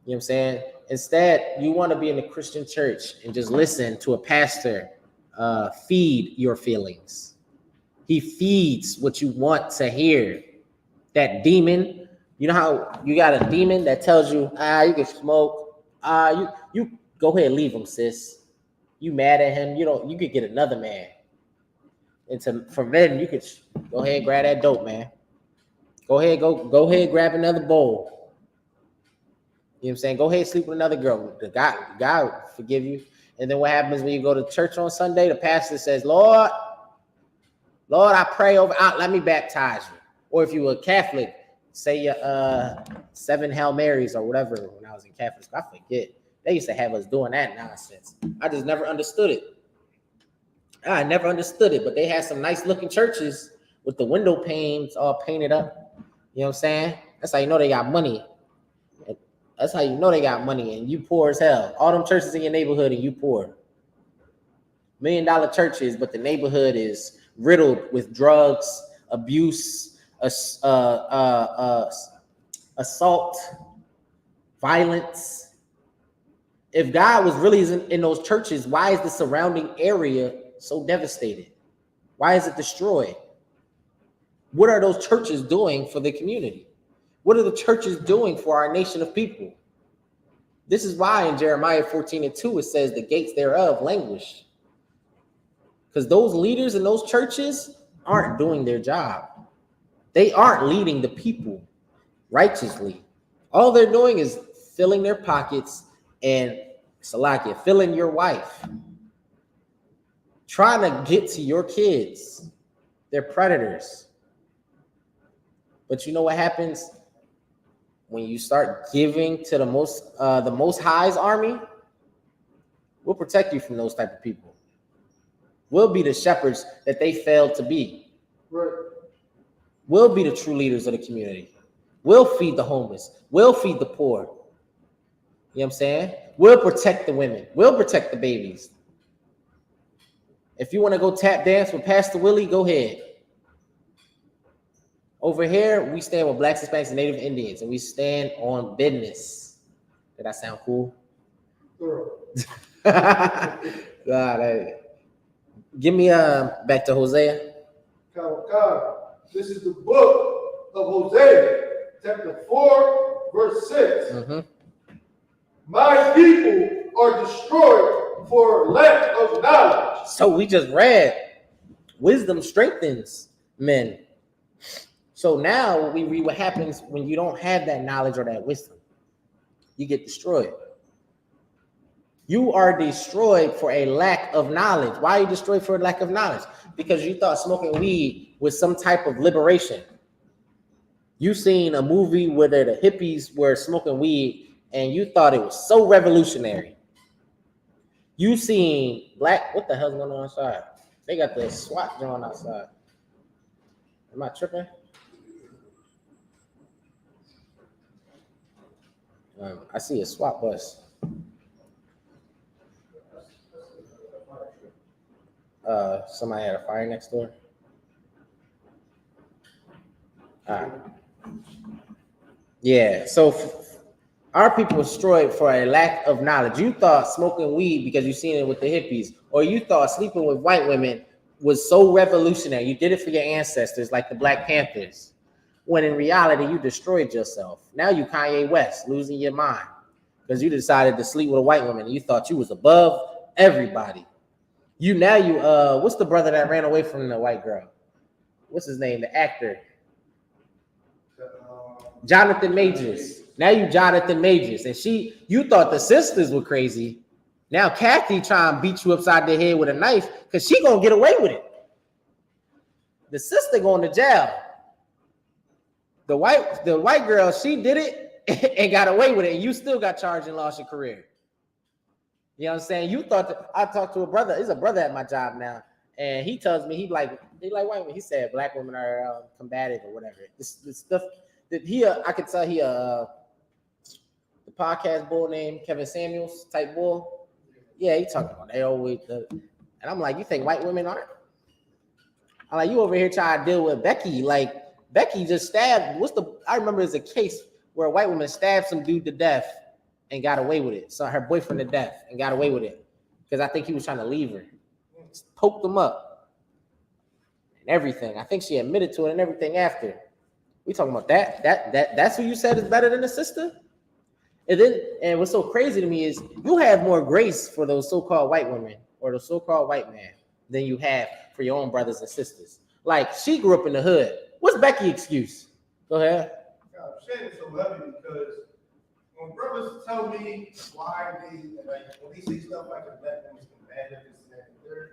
You know what I'm saying? Instead, you want to be in a Christian church and just listen to a pastor feed your feelings. He feeds what you want to hear. That demon, you know how you got a demon that tells you, you can smoke. You go ahead and leave him, sis. You mad at him, you could get another man. And from then you could go ahead and grab that dope, man. Go ahead, grab another bowl. You know what I'm saying? Go ahead, sleep with another girl. God will forgive you. And then what happens when you go to church on Sunday? The pastor says, Lord, I pray over, let me baptize you. Or if you were a Catholic, say your 7 Hail Marys or whatever. When I was in Catholic school, I forget. They used to have us doing that nonsense. I just never understood it. But they had some nice looking churches with the window panes all painted up. You know what I'm saying? That's how you know they got money. That's how you know they got money, and you poor as hell. All them churches in your neighborhood and you poor. $1 million churches, but the neighborhood is riddled with drugs, abuse, assault, violence. If God was really in those churches, why is the surrounding area so devastated? Why is it destroyed? What are those churches doing for the community? What are the churches doing for our nation of people? This is why in Jeremiah 14:2, it says the gates thereof languish. Because those leaders in those churches aren't doing their job. They aren't leading the people righteously. All they're doing is filling their pockets and Salakia, filling your wife. Trying to get to your kids. They're predators. But you know what happens? When you start giving to the Most High's army, we'll protect you from those type of people. We'll be the shepherds that they failed to be. Right. We'll be the true leaders of the community. We'll feed the homeless. We'll feed the poor. You know what I'm saying? We'll protect the women. We'll protect the babies. If you want to go tap dance with Pastor Willie, go ahead. Over here, we stand with Blacks, Hispanics, and Native Indians, and we stand on business. Did that sound cool? Give me back to Hosea. This is the book of Hosea, chapter 4, verse 6. Mm-hmm. My people are destroyed for lack of knowledge. So we just read, wisdom strengthens men. So now we read what happens when you don't have that knowledge or that wisdom. You get destroyed. You are destroyed for a lack of knowledge. Why are you destroyed for a lack of knowledge? Because you thought smoking weed was some type of liberation. You seen a movie where the hippies were smoking weed and you thought it was so revolutionary. You seen what the hell's going on outside? They got the SWAT drawn outside. Am I tripping? I see a SWAT bus. Somebody had a fire next door. All right. Yeah, so our people were destroyed for a lack of knowledge. You thought smoking weed because you seen it with the hippies, or you thought sleeping with white women was so revolutionary. You did it for your ancestors, like the Black Panthers, when in reality you destroyed yourself. Now you Kanye West, losing your mind because you decided to sleep with a white woman and you thought you was above everybody. What's the brother that ran away from the white girl? What's his name? The actor. Jonathan Majors. Now you Jonathan Majors. And you thought the sisters were crazy. Now Kathy trying to beat you upside the head with a knife because she gonna get away with it. The sister going to jail. The white girl, she did it and got away with it, and you still got charged and lost your career. You know what I'm saying? You thought I talked to a brother. He's a brother at my job now, and he tells me he like white women. He said black women are combative or whatever. This stuff that I could tell the podcast bull named Kevin Samuels type bull. Yeah, he talking about they always and I'm like, you think white women aren't? I'm like, you over here trying to deal with Becky. Like Becky just stabbed. I remember there's a case where a white woman stabbed some dude to death and got away with it. So her boyfriend to death and got away with it because I think he was trying to leave her. Just poked him up and everything. I think she admitted to it and everything after. We talking about that. That's who you said is better than the sister. And what's so crazy to me is you have more grace for those so-called white women or the so-called white man than you have for your own brothers and sisters. Like she grew up in the hood. What's Becky's excuse? Go ahead. I'm saying it's so heavy because when brothers tell me why when they say stuff like a black woman's combative, this and that, and third,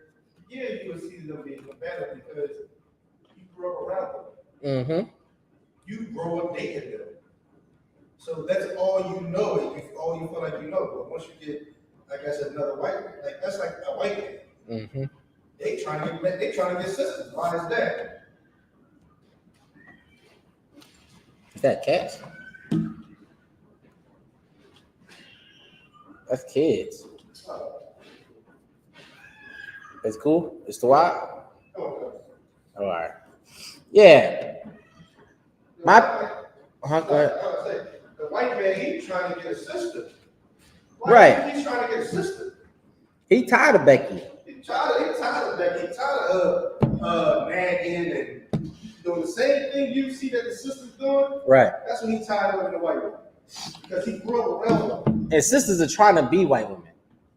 yeah, you will see them being combative because you grew up around them. Mm-hmm. You grow up dating them. So that's all you know, all you feel like you know. But once you get, like I said, another white man, like that's like a white man. Mm-hmm. They trying to get sisters. Why is that? Is that cats? That's kids. It's cool. It's the wild. Okay. All right. Yeah. Go ahead. The white man, he's trying to get a sister. Right. He's trying to get a sister. He tired of Becky. He's tired of Becky. He's tired of nagging and doing the same thing you see that the sister's doing. Right. That's what he's tired of in the white woman. Because he grew up around them. And sisters are trying to be white women.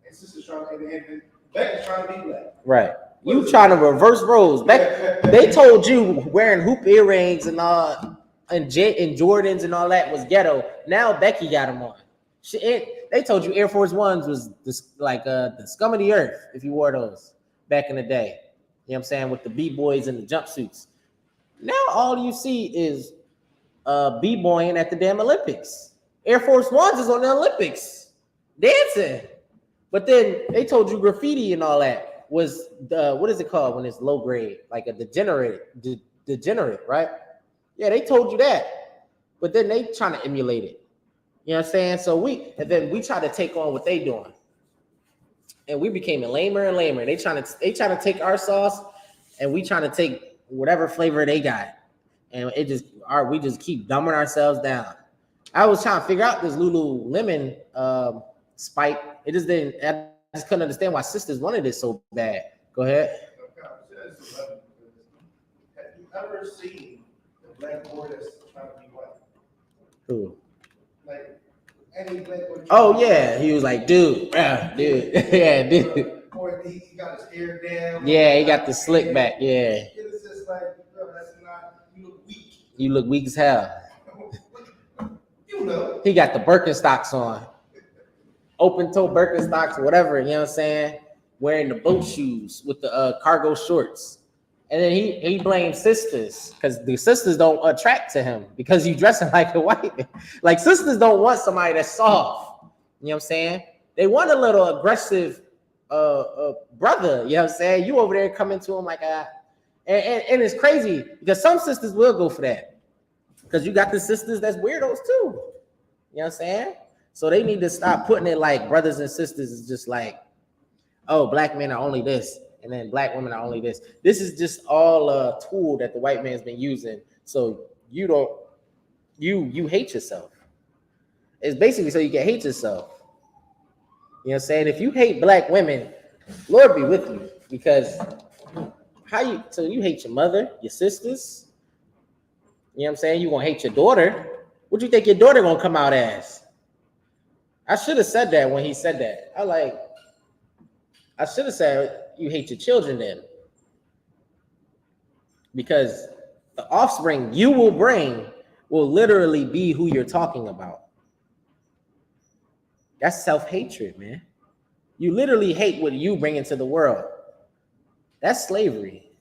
And sisters trying to be, and Becky's trying to be black. Right. You trying to reverse roles. They told you wearing hoop earrings and Jordans and all that was ghetto. Now Becky got them on. They told you Air Force Ones was the scum of the earth if you wore those back in the day. You know what I'm saying? With the B-boys and the jumpsuits. Now all you see is B-boying at the damn Olympics. Air Force Ones is on the Olympics dancing. But then they told you graffiti and all that was what is it called when it's low grade? Like a degenerate, right? Yeah, they told you that. But then they trying to emulate it. You know what I'm saying? So we try to take on what they doing. And we became lamer and lamer. They trying to take our sauce and we trying to take whatever flavor they got. And we just keep dumbing ourselves down. I was trying to figure out this Lululemon spike. I just couldn't understand why sisters wanted it so bad. Go ahead. Have you ever seen the black boy that's trying to be white? Who? Like any black boy. Oh yeah, he was like, dude, yeah, dude. Boy, he got his hair down. Yeah, he got the slick back. Yeah. It's just like, bro, that's not. You look weak. You look weak as hell. You know. He got the Birkenstocks on. Open toe Birkenstocks, whatever, you know what I'm saying? Wearing the boat shoes with the cargo shorts. And then he blames sisters because the sisters don't attract to him because you dressing like a white man. Like sisters don't want somebody that's soft. You know what I'm saying? They want a little aggressive brother. You know what I'm saying? You over there coming to him like and it's crazy because some sisters will go for that. Because you got the sisters that's weirdos too. You know what I'm saying? So they need to stop putting it like brothers and sisters is just like, oh, black men are only this, and then black women are only this. This is just all a tool that the white man's been using. So you hate yourself. It's basically so you can hate yourself. You know what I'm saying? If you hate black women, Lord be with you, because So you hate your mother, your sisters? You know what I'm saying? You gonna hate your daughter? What do you think your daughter gonna come out as? I should have said that when he said that. I should have said you hate your children then. Because the offspring you will bring will literally be who you're talking about. That's self-hatred, man. You literally hate what you bring into the world. That's slavery.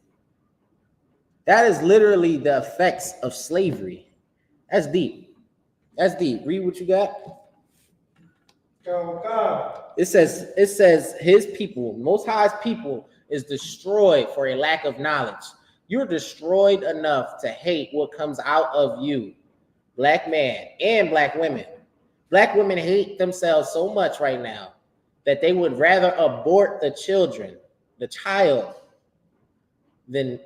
That is literally the effects of slavery. That's deep. That's deep. Read what you got. It says his people, Most High's people, is destroyed for a lack of knowledge. You're destroyed enough to hate what comes out of you, black man and black women. Black women hate themselves so much right now that they would rather abort the child, than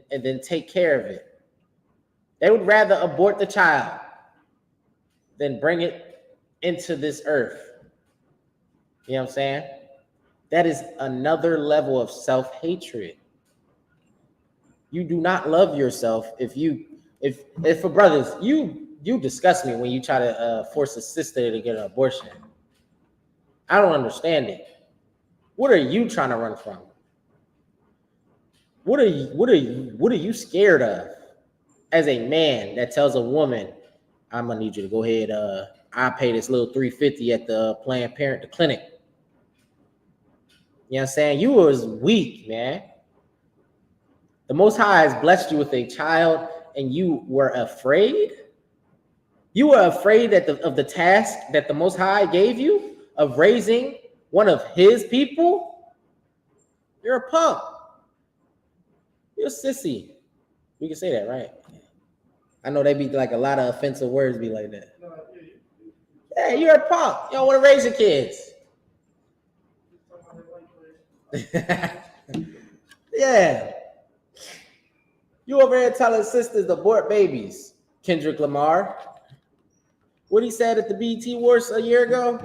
take care of it. They would rather abort the child than bring it into this earth. You know what I'm saying? That is another level of self-hatred. You do not love yourself if for brothers, you disgust me when you try to force a sister to get an abortion. I don't understand it. What are you trying to run from? What are you scared of as a man that tells a woman, I'm gonna need you to go ahead, I'll pay this little $350 at the Planned Parenthood clinic. You know what I'm saying? You was weak, man. The Most High has blessed you with a child and you were afraid? You were afraid of the task that the Most High gave you of raising one of his people? You're a punk. You're a sissy. We can say that, right? I know they be like a lot of offensive words be like that. Yeah, you're a punk. You don't want to raise your kids. Yeah. You over here telling sisters to abort babies, Kendrick Lamar. What he said at the BET Awards a year ago?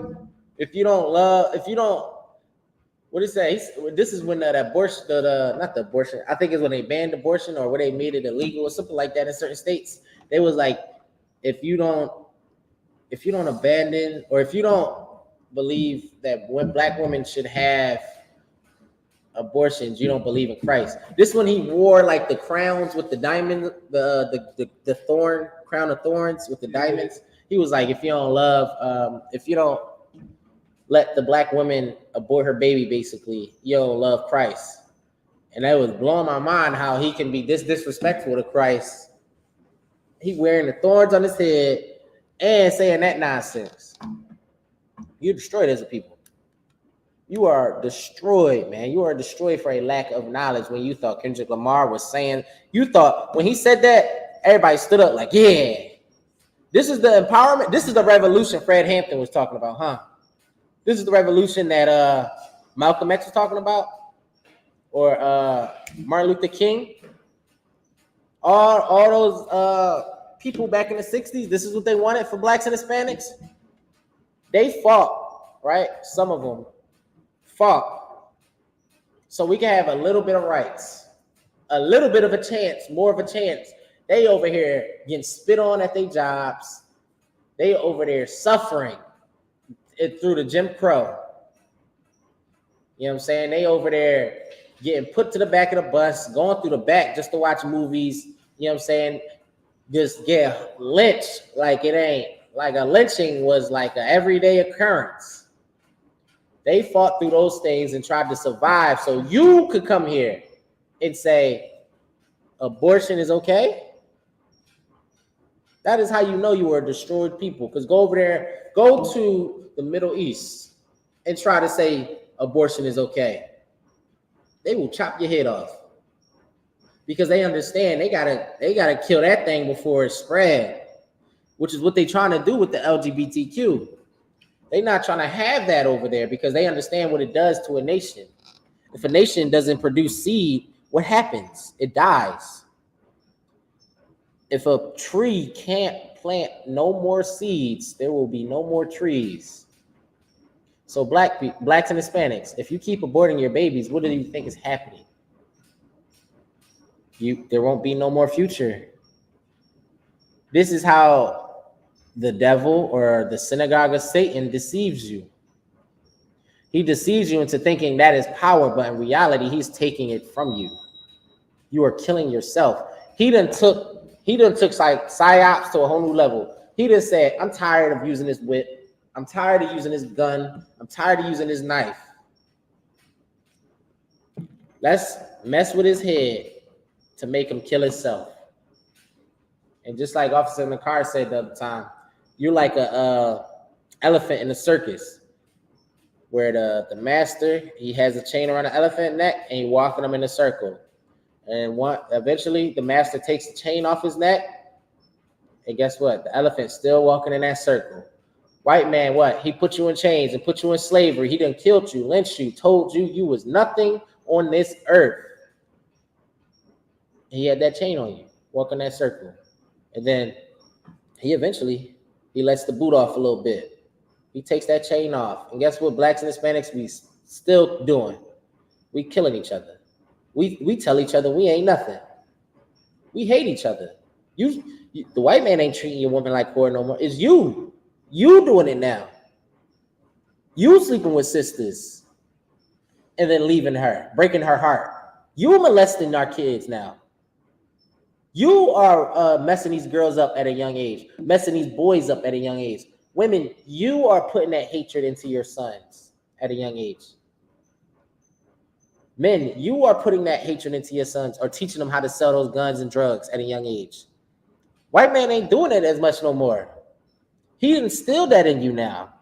What did he say? This is when that abortion, not the abortion, I think it's when they banned abortion or when they made it illegal or something like that in certain states. They was like, if you don't abandon, or if you don't believe that when black women should have abortions, you don't believe in Christ. This one he wore like the crowns with the diamonds, the thorn crown of thorns with the diamonds. He was like, if you don't let the black woman abort her baby, basically, you don't love Christ. And that was blowing my mind how he can be this disrespectful to Christ. He wearing the thorns on his head and saying that nonsense. You're destroyed as a people. You are destroyed, man. You are destroyed for a lack of knowledge. When you thought Kendrick Lamar was saying, you thought when he said that, everybody stood up like, yeah, this is the empowerment. This is the revolution Fred Hampton was talking about, huh? This is the revolution that Malcolm X was talking about, or Martin Luther King. All those people back in the 60s, this is what they wanted for blacks and Hispanics. They fought, right? Some of them fought so we can have a little bit of rights, a little bit of a chance, more of a chance. They over here getting spit on at their jobs. They over there suffering it through the Jim Crow. You know what I'm saying? They over there getting put to the back of the bus, going through the back just to watch movies. You know what I'm saying? Just get lynched like it ain't. Like a lynching was like an everyday occurrence. They fought through those things and tried to survive so you could come here and say abortion is okay. That is how you know you are a destroyed people. Because go over there, go to the Middle East and try to say abortion is okay. They will chop your head off because they understand they gotta kill that thing before it spread, which is what they're trying to do with the LGBTQ. They're not trying to have that over there because they understand what it does to a nation. If a nation doesn't produce seed, what happens? It dies. If a tree can't plant no more seeds, there will be no more trees. So blacks and Hispanics, if you keep aborting your babies, what do you think is happening? there won't be no more future. This is how the devil or the synagogue of Satan deceives you. He deceives you into thinking that is power, but in reality, he's taking it from you. You are killing yourself. He done took like psyops to a whole new level. He just said, I'm tired of using this whip. I'm tired of using this gun. I'm tired of using this knife. Let's mess with his head to make him kill himself. And just like Officer McCarr said the other time, you're like a elephant in a circus, where the master, he has a chain around the elephant neck and he walking them in a circle. And eventually the master takes the chain off his neck, and guess what? The elephant's still walking in that circle. White man, what? He put you in chains and put you in slavery. He done killed you, lynched you, told you you was nothing on this earth. He had that chain on you, walking that circle. And then he lets the boot off a little bit. He takes that chain off. And guess what blacks and Hispanics we still doing? We killing each other. We tell each other we ain't nothing. We hate each other. You the white man ain't treating your woman like whore no more. It's you. You doing it now. You sleeping with sisters and then leaving her, breaking her heart. You molesting our kids now. You are messing these girls up at a young age, messing these boys up at a young age. Women, you are putting that hatred into your sons at a young age. Men, you are putting that hatred into your sons or teaching them how to sell those guns and drugs at a young age. White man ain't doing it as much no more. He instilled that in you now.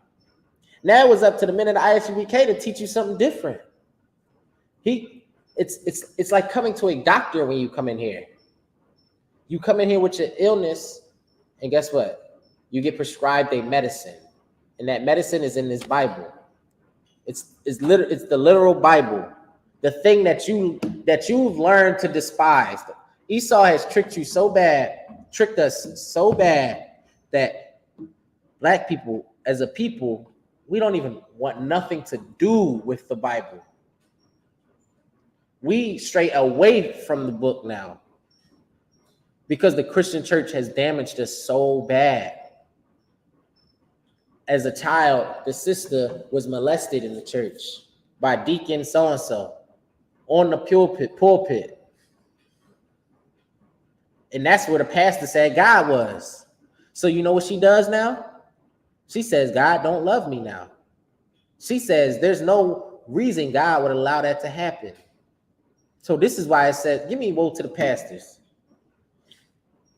Now it was up to the men of the I.S.U.P.K to teach you something different. It's like coming to a doctor when you come in here. You come in here with your illness, and guess what? You get prescribed a medicine, and that medicine is in this Bible. It's the literal Bible, the thing that you've learned to despise. Esau has tricked us so bad that black people, as a people, we don't even want nothing to do with the Bible. We stray away from the book now because the Christian church has damaged us so bad. As a child, the sister was molested in the church by deacon so-and-so on the pulpit. And that's where the pastor said God was. So you know what she does now? She says, God don't love me now. She says there's no reason God would allow that to happen. So this is why I said, give me woe to the pastors.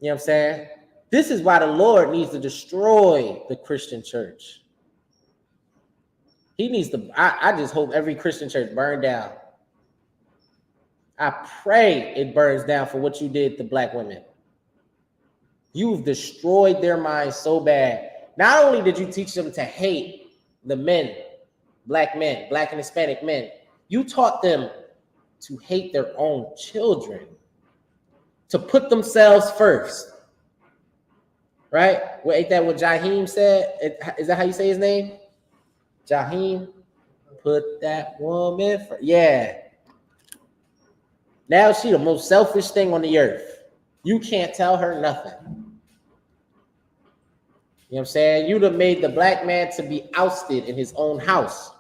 You know what I'm saying? This is why the Lord needs to destroy the Christian church. He needs to, I just hope every Christian church burn down. I pray it burns down for what you did to black women. You've destroyed their minds so bad. Not only did you teach them to hate the men, black and Hispanic men, you taught them to hate their own children, to put themselves first. Right? Well, ain't that what Jaheim said? Is that how you say his name? Jaheim? Put that woman first. Yeah. Now she the most selfish thing on the earth. You can't tell her nothing. You know what I'm saying? You'd have made the black man to be ousted in his own house.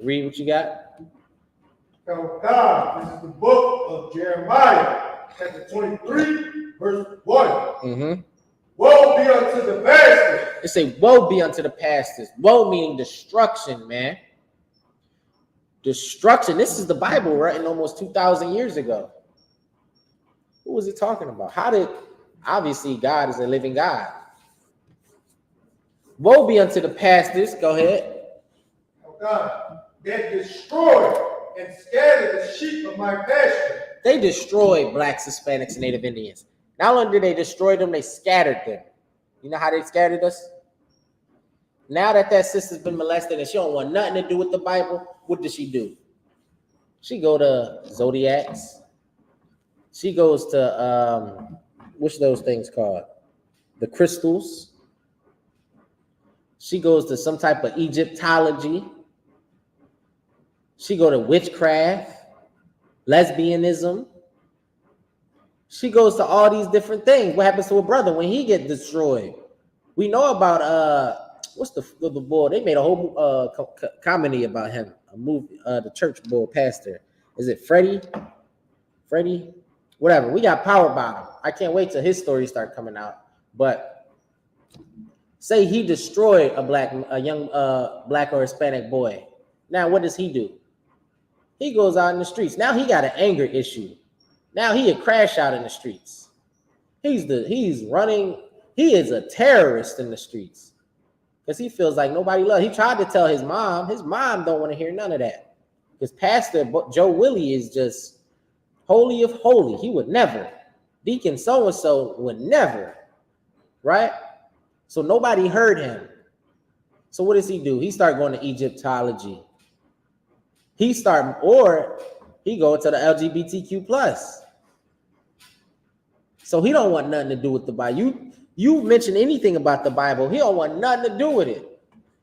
Read what you got. Oh God, this is the book of Jeremiah, chapter 23, verse 1. Mm-hmm. Woe be unto the pastors. It say, woe be unto the pastors. Woe meaning destruction, man. Destruction. This is the Bible written almost 2,000 years ago. Who was he talking about? Obviously, God is a living God. Woe be unto the pastors. Go ahead. Oh God, that destroyed and scattered the sheep of my pasture. They destroyed blacks, Hispanics, and Native Indians. Not only did they destroy them, they scattered them. You know how they scattered us? Now that sister's been molested and she don't want nothing to do with the Bible, what does she do? She go to Zodiacs. She goes to, what's those things called? The crystals. She goes to some type of Egyptology. She go to witchcraft. lesbianism. She goes to all these different things. What happens to her brother when he gets destroyed? We know about what's the boy? They made a whole comedy about him. A movie, the church boy pastor. Is it Freddie? Freddie? Whatever. We got Power Bottom. I can't wait till his stories start coming out. But say he destroyed a young black or Hispanic boy. Now what does he do? He goes out in the streets. Now he got an anger issue. Now he a crash out in the streets. He's running. He is a terrorist in the streets because he feels like nobody loves. He tried to tell his mom. His mom don't want to hear none of that because Pastor Joe Willie is just holy of holy. He would never. Deacon so and so would never. Right? So nobody heard him. So what does he do? He start going to Egyptology. He go to the LGBTQ plus. So he don't want nothing to do with the Bible. You mention anything about the Bible, he don't want nothing to do with it.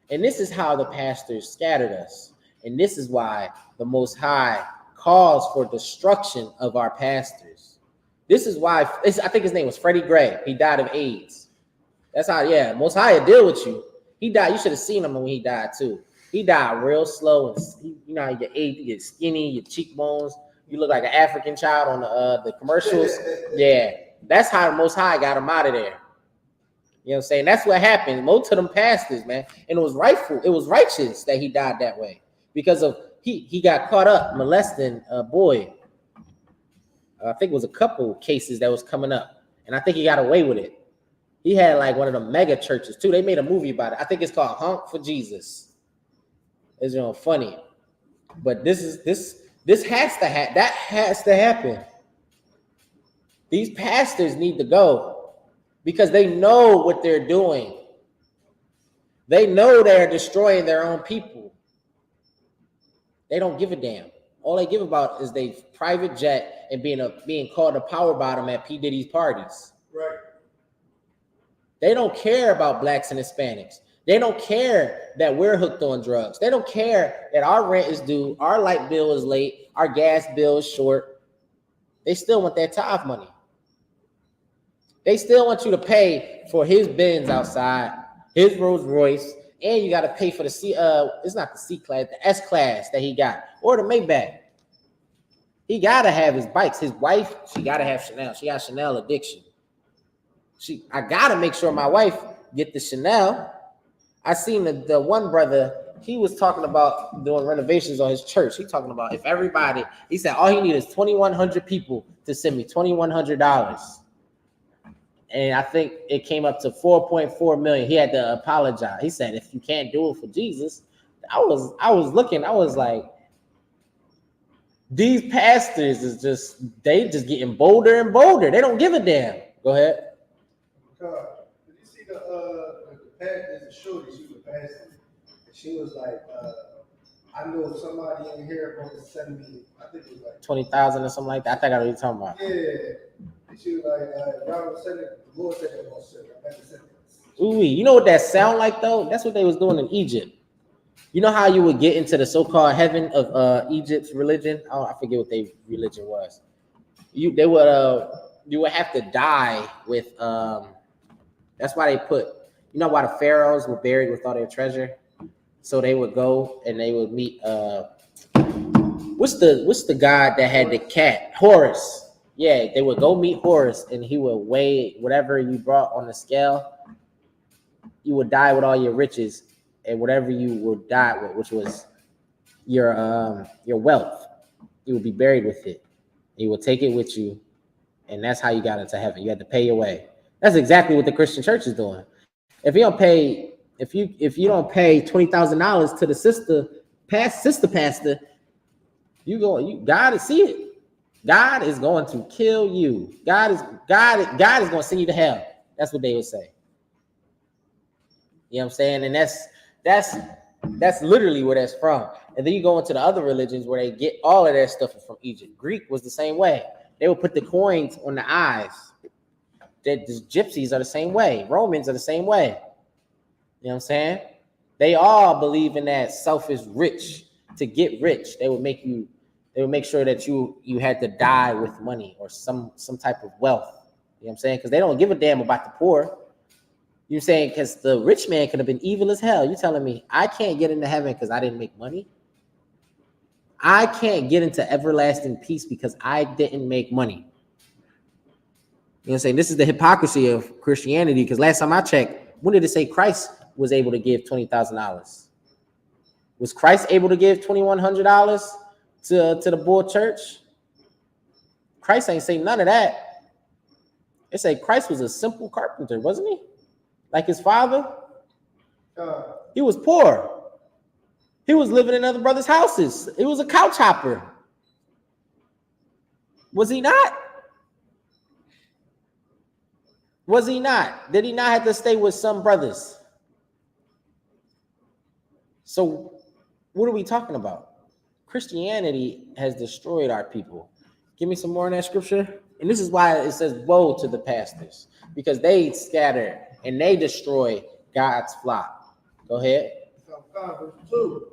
And this is how the pastors scattered us. And this is why the Most High calls for destruction of our pastors. This is why, I think his name was Freddie Gray. He died of AIDS. That's how, Most High will deal with you. He died. You should have seen him when he died too. He died real slow. And you know, you get AIDS, you get skinny, your cheekbones. You look like an African child on the commercials. Yeah. That's how the Most High got him out of there. You know what I'm saying? That's what happened. Most of them pastors, man. And it was rightful. It was righteous that he died that way because of he got caught up molesting a boy. I think it was a couple cases that was coming up. And I think he got away with it. He had like one of the mega churches too. They made a movie about it. I think it's called Honk for Jesus. It's funny. But this has to happen. That has to happen. These pastors need to go because they know what they're doing. They know they're destroying their own people. They don't give a damn. All they give about is they private jet and being called a power bottom at P. Diddy's parties. Right. They don't care about blacks and Hispanics. They don't care that we're hooked on drugs. They don't care that our rent is due, our light bill is late, our gas bill is short. They still want that tithe money. They still want you to pay for his Benz outside, his Rolls Royce, and you got to pay for the it's not the C class, the S class that he got, or the Maybach. He got to have his bikes. His wife, she got to have Chanel. She got Chanel addiction. I got to make sure my wife get the Chanel. I seen the one brother, he was talking about doing renovations on his church. He talking about if everybody, he said, all he needs is 2,100 people to send me $2,100. And I think it came up to 4.4 million. He had to apologize. He said, if you can't do it for Jesus, I was looking, I was like, these pastors they just getting bolder and bolder. They don't give a damn. Go ahead. Did you see the pastor, shorty, she was a pastor, and she was like, I know somebody in here going to send me, I think it was like 20,000 or something like that. I think I know what you're talking about. Yeah. And she was like, Robert said it, the Lord said it was send it. I had to send it. Ooh, you know what that sound like though? That's what they was doing in Egypt. You know how you would get into the so-called heaven of Egypt's religion? I forget what their religion was. You would have to die with that's why they put, you know why the pharaohs were buried with all their treasure? So they would go and they would meet what's the god that had the cat? Horus. Yeah, they would go meet Horus and he would weigh whatever you brought on the scale. You would die with all your riches and whatever you would die with, which was your wealth. You would be buried with it. You would take it with you, and that's how you got into heaven. You had to pay your way. That's exactly what the Christian church is doing. If you don't pay $20,000 to the sister pastor, God to see it. God is going to kill you. God is going to send you to hell. That's what they would say. You know what I'm saying? And that's literally where that's from. And then you go into the other religions where they get all of their stuff from Egypt. Greek was the same way. They would put the coins on the eyes. The gypsies are the same way. Romans are the same way. You know what I'm saying? They all believe in that selfish rich to get rich. They would make you They would make sure that you had to die with money or some type of wealth. You know what I'm saying? Because they don't give a damn about the poor. You're saying because the rich man could have been evil as hell. You telling me I can't get into heaven because I didn't make money? I can't get into everlasting peace because I didn't make money. You know what I'm saying? This is the hypocrisy of Christianity, because last time I checked, when did it say Christ was able to give $20,000? Was Christ able to give $2,100 to the Bull Church? Christ ain't say none of that. It say Christ was a simple carpenter, wasn't he? Like his father? He was poor. He was living in other brothers' houses. He was a couch hopper. Was he not? Was he not? Did he not have to stay with some brothers? So what are we talking about? Christianity has destroyed our people. Give me some more in that scripture. And this is why it says woe to the pastors, because they scatter and they destroy God's flock. Go ahead. Verse 2.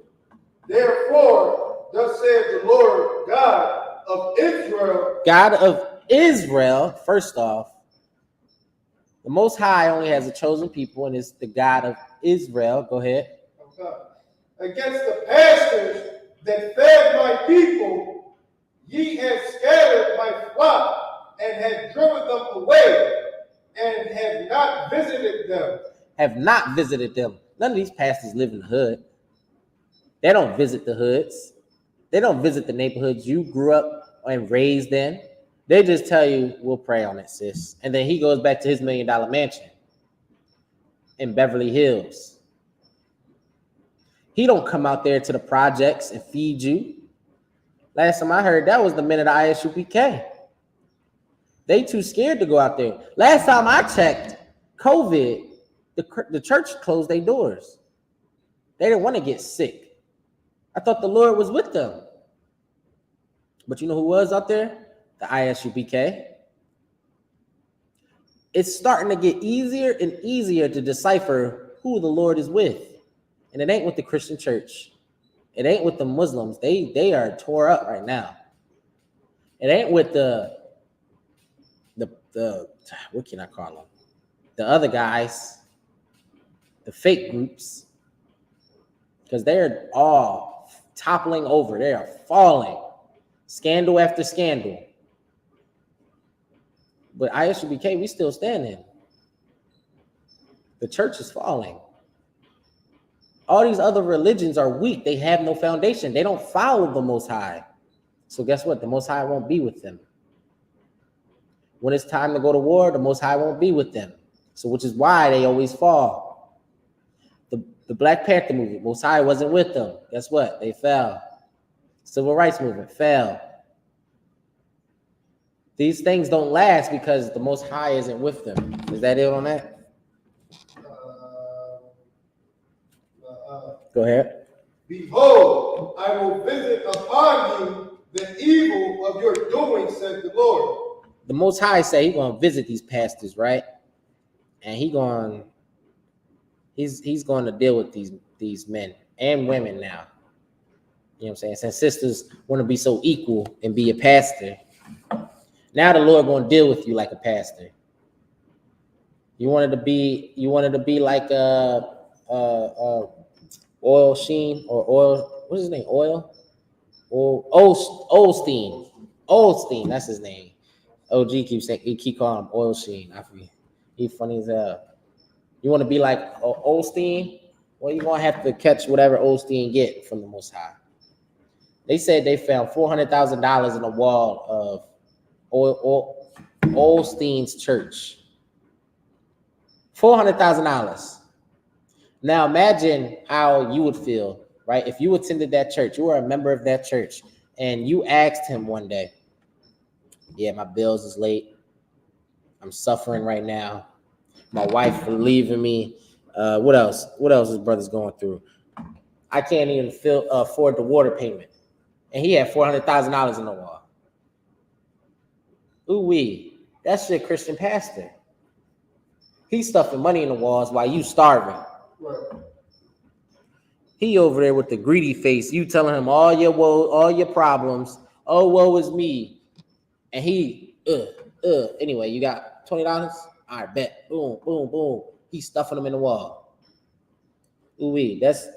Therefore, thus saith the Lord God of Israel. God of Israel, first off, the Most High only has a chosen people, and it's the God of Israel. Go ahead. Against the pastors that fed my people, ye have scattered my flock, and have driven them away, and have not visited them. Have not visited them. None of these pastors live in the hood. They don't visit the hoods. They don't visit the neighborhoods you grew up and raised in. They just tell you, we'll pray on it, sis. And then he goes back to his $1 million mansion in Beverly Hills. He don't come out there to the projects and feed you. Last time I heard, that was the men of the I.S.U.P.K. They too scared to go out there. Last time I checked, COVID, the church closed their doors. They didn't want to get sick. I thought the Lord was with them. But you know who was out there? The I.S.U.P.K. It's starting to get easier and easier to decipher who the Lord is with. And it ain't with the Christian church. It ain't with the Muslims. They are tore up right now. It ain't with the what can I call them? The other guys, the fake groups, because they're all toppling over. They are falling. Scandal after scandal. But I.S.U.P.K, we still standing. The church is falling. All these other religions are weak. They have no foundation. They don't follow the Most High. So guess what? The Most High won't be with them. When it's time to go to war, the Most High won't be with them. So which is why they always fall. The Black Panther movement, Most High wasn't with them. Guess what? They fell. Civil rights movement fell. These things don't last because the Most High isn't with them. Is that it on that? Go ahead. Behold, I will visit upon you the evil of your doing, said the Lord. The Most High say he's going to visit these pastors, right? And he's going to deal with these men and women now. You know what I'm saying? Since sisters want to be so equal and be a pastor, now the Lord going to deal with you like a pastor. You wanted to be like Oil Sheen or Oil, what's his name? Olstein, that's his name. OG keeps saying, he keep calling him Oil Sheen. I forget. He's funny as hell. You want to be like Olstein? Well, you're going to have to catch whatever Olstein get from the Most High. They said they found $400,000 in the wall of Olstein's church. $400,000. Now imagine how you would feel, right? If you attended that church, you were a member of that church, and you asked him one day, yeah, my bills is late. I'm suffering right now. My wife leaving me. What else? What else his brother's going through? I can't even afford the water payment. And he had $400,000 in the wall. Ooh-wee. That's your Christian pastor. He's stuffing money in the walls while you starving. Right. He over there with the greedy face. You telling him all your woes, all your problems, Oh, woe is me. And he, anyway, you got $20? All right, bet. Boom, boom, boom. He's stuffing them in the wall. Ooh, that's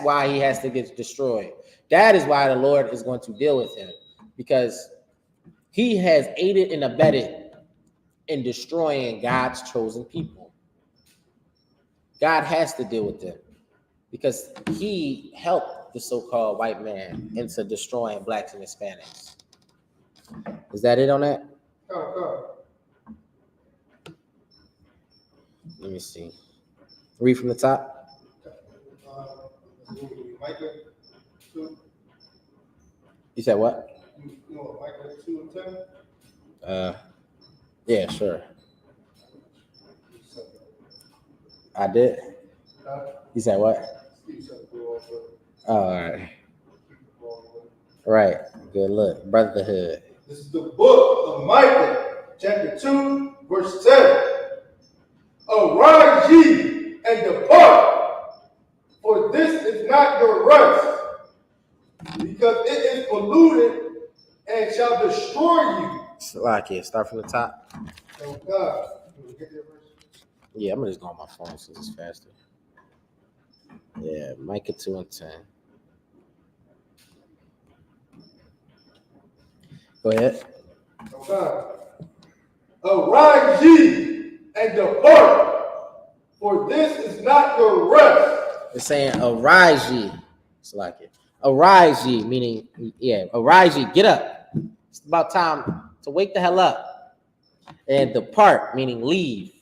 why he has to get destroyed. That is why the Lord is going to deal with him, because he has aided and abetted in destroying God's chosen people. God has to deal with them because he helped the so-called white man into destroying blacks and Hispanics. Is that it on that? Let me see. Read from the top. You said what? Micah 2 and 10? Yeah, sure. I did. You said what? All right. Right. Good look. Brotherhood. This is the book of Micah, chapter 2, verse 10. Arise ye and depart, for this is not your rest, because it is polluted and shall destroy you. Salakia, start from the top. Oh God. Yeah, I'm gonna just go on my phone since it's faster. Yeah, Micah 2 and 10. Go ahead. Oh God. Arise ye and depart, for this is not your rest. It's saying arise ye. Salakia. Arise ye, meaning, yeah, arise ye, get up. It's about time to wake the hell up. And depart, meaning leave.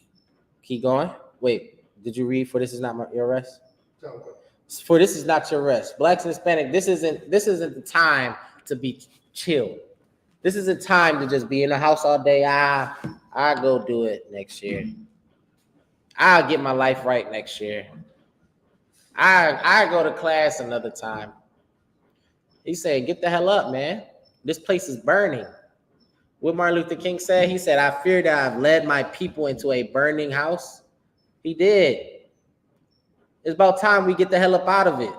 Keep going. Wait, did you read for this is not your rest? For this is not your rest. Blacks and Hispanic, this isn't the time to be chill. This isn't time to just be in the house all day. I go do it next year. I'll get my life right next year. I go to class another time. He said, get the hell up, man. This place is burning. What Martin Luther King said, he said, I fear that I've led my people into a burning house. He did. It's about time we get the hell up out of it.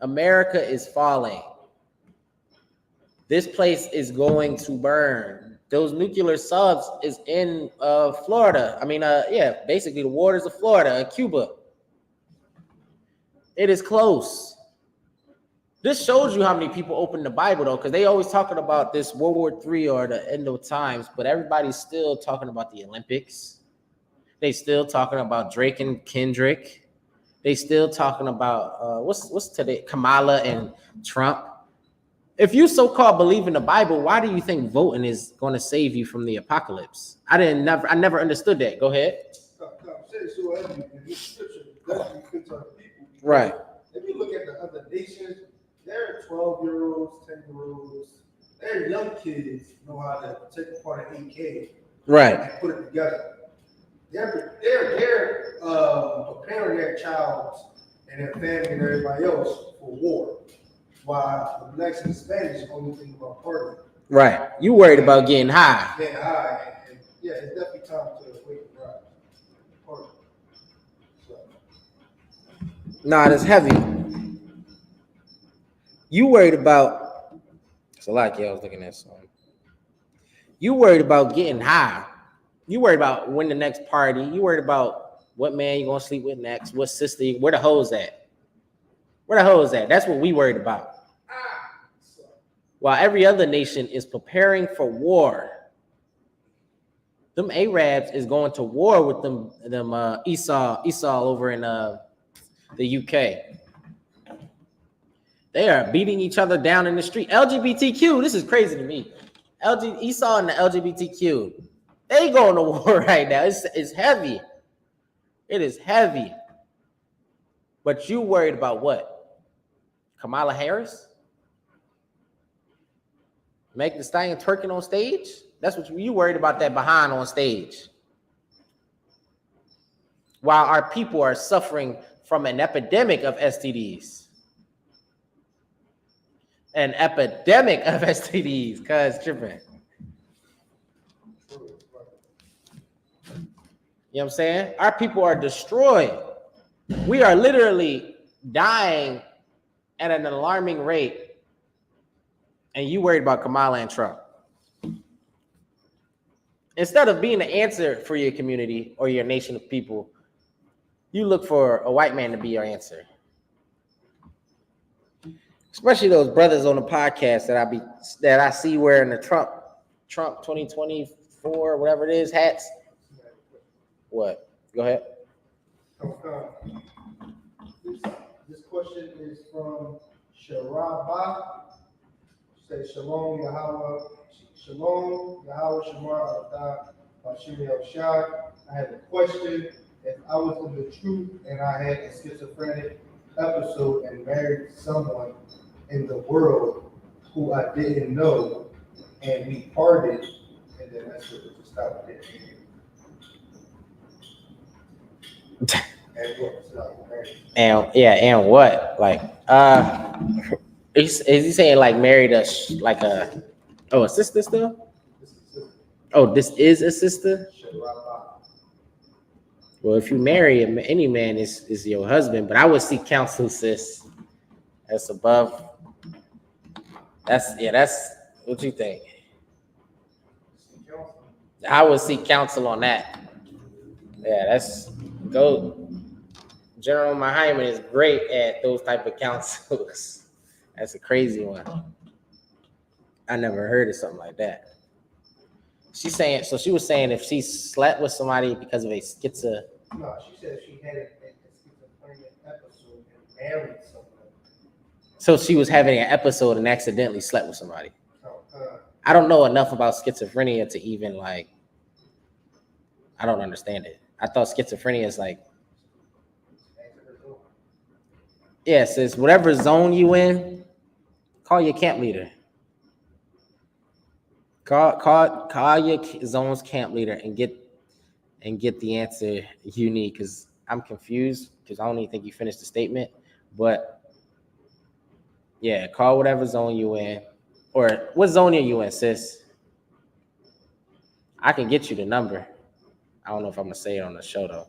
America is falling. This place is going to burn. Those nuclear subs is in Florida. I mean, basically the waters of Florida, Cuba. It is close. This shows you how many people open the Bible, though, because they always talking about this World War III or the end of times, but everybody's still talking about the Olympics. They still talking about Drake and Kendrick. They still talking about what's today? Kamala and Trump. If you so-called believe in the Bible, why do you think voting is going to save you from the apocalypse? I never understood that. Go ahead. Right. If you look at the other nations, they're 12-year-olds, 10-year-olds. They're young kids know how to take apart an AK. Right. And put it together. They're preparing their child and their family and everybody else for war. While the blacks and Hispanics only think about partying. Right. You worried about getting high. Getting high. And yeah, it's definitely time to wake and ride. Party. So. Nah, it's heavy. You worried about, so like, yeah, I was looking at something. You worried about getting high. You worried about when the next party. You worried about what man you gonna sleep with next, what sister, where the hoes at. Where the hoes at? That's what we worried about. While every other nation is preparing for war. Them Arabs is going to war with them I.S.U.K over in the UK. They are beating each other down in the street. LGBTQ, this is crazy to me. I.S.U.K and the LGBTQ, they going to war right now. It's heavy. It is heavy. But you worried about what? Kamala Harris? Meg Thee Stallion twerking on stage? That's what you worried about, that behind on stage. While our people are suffering from an epidemic of STDs. An epidemic of STDs, cuz tripping. You know what I'm saying? Our people are destroyed. We are literally dying at an alarming rate and you worried about Kamala and Trump. Instead of being the answer for your community or your nation of people, you look for a white man to be your answer. Especially those brothers on the podcast that I see wearing the Trump 2024, whatever it is, hats. What? Go ahead. This question is from Sharaba. Say Shalom Yahweh, Shalom Yahweh Shemar Adah Bashir El Shai. I have a question. If I was in the truth and I had a schizophrenic episode and married someone in the world who I didn't know, and we parted, and then that's what it just stopped there. And what? And what? Like, is he saying like married a sister still? Oh, this is a sister. Well, if you marry any man, is your husband. But I would seek counsel, sis. That's above. That's what you think. I would seek counsel on that. Yeah, that's go. General Muhammad is great at those type of counsels. That's a crazy one. I never heard of something like that. She was saying if she slept with somebody because of a schizo. No, she said she had a schizophrenic episode and married someone. So she was having an episode and accidentally slept with somebody. I don't know enough about schizophrenia to even like. I don't understand it. I thought schizophrenia is like. Yes, it's whatever zone you in. Call your camp leader. Call your zone's camp leader and get the answer you need, because I'm confused because I don't even think you finished the statement. But yeah, call whatever zone you in, or what zone are you in, sis? I can get you the number. I don't know if I'm gonna say it on the show though.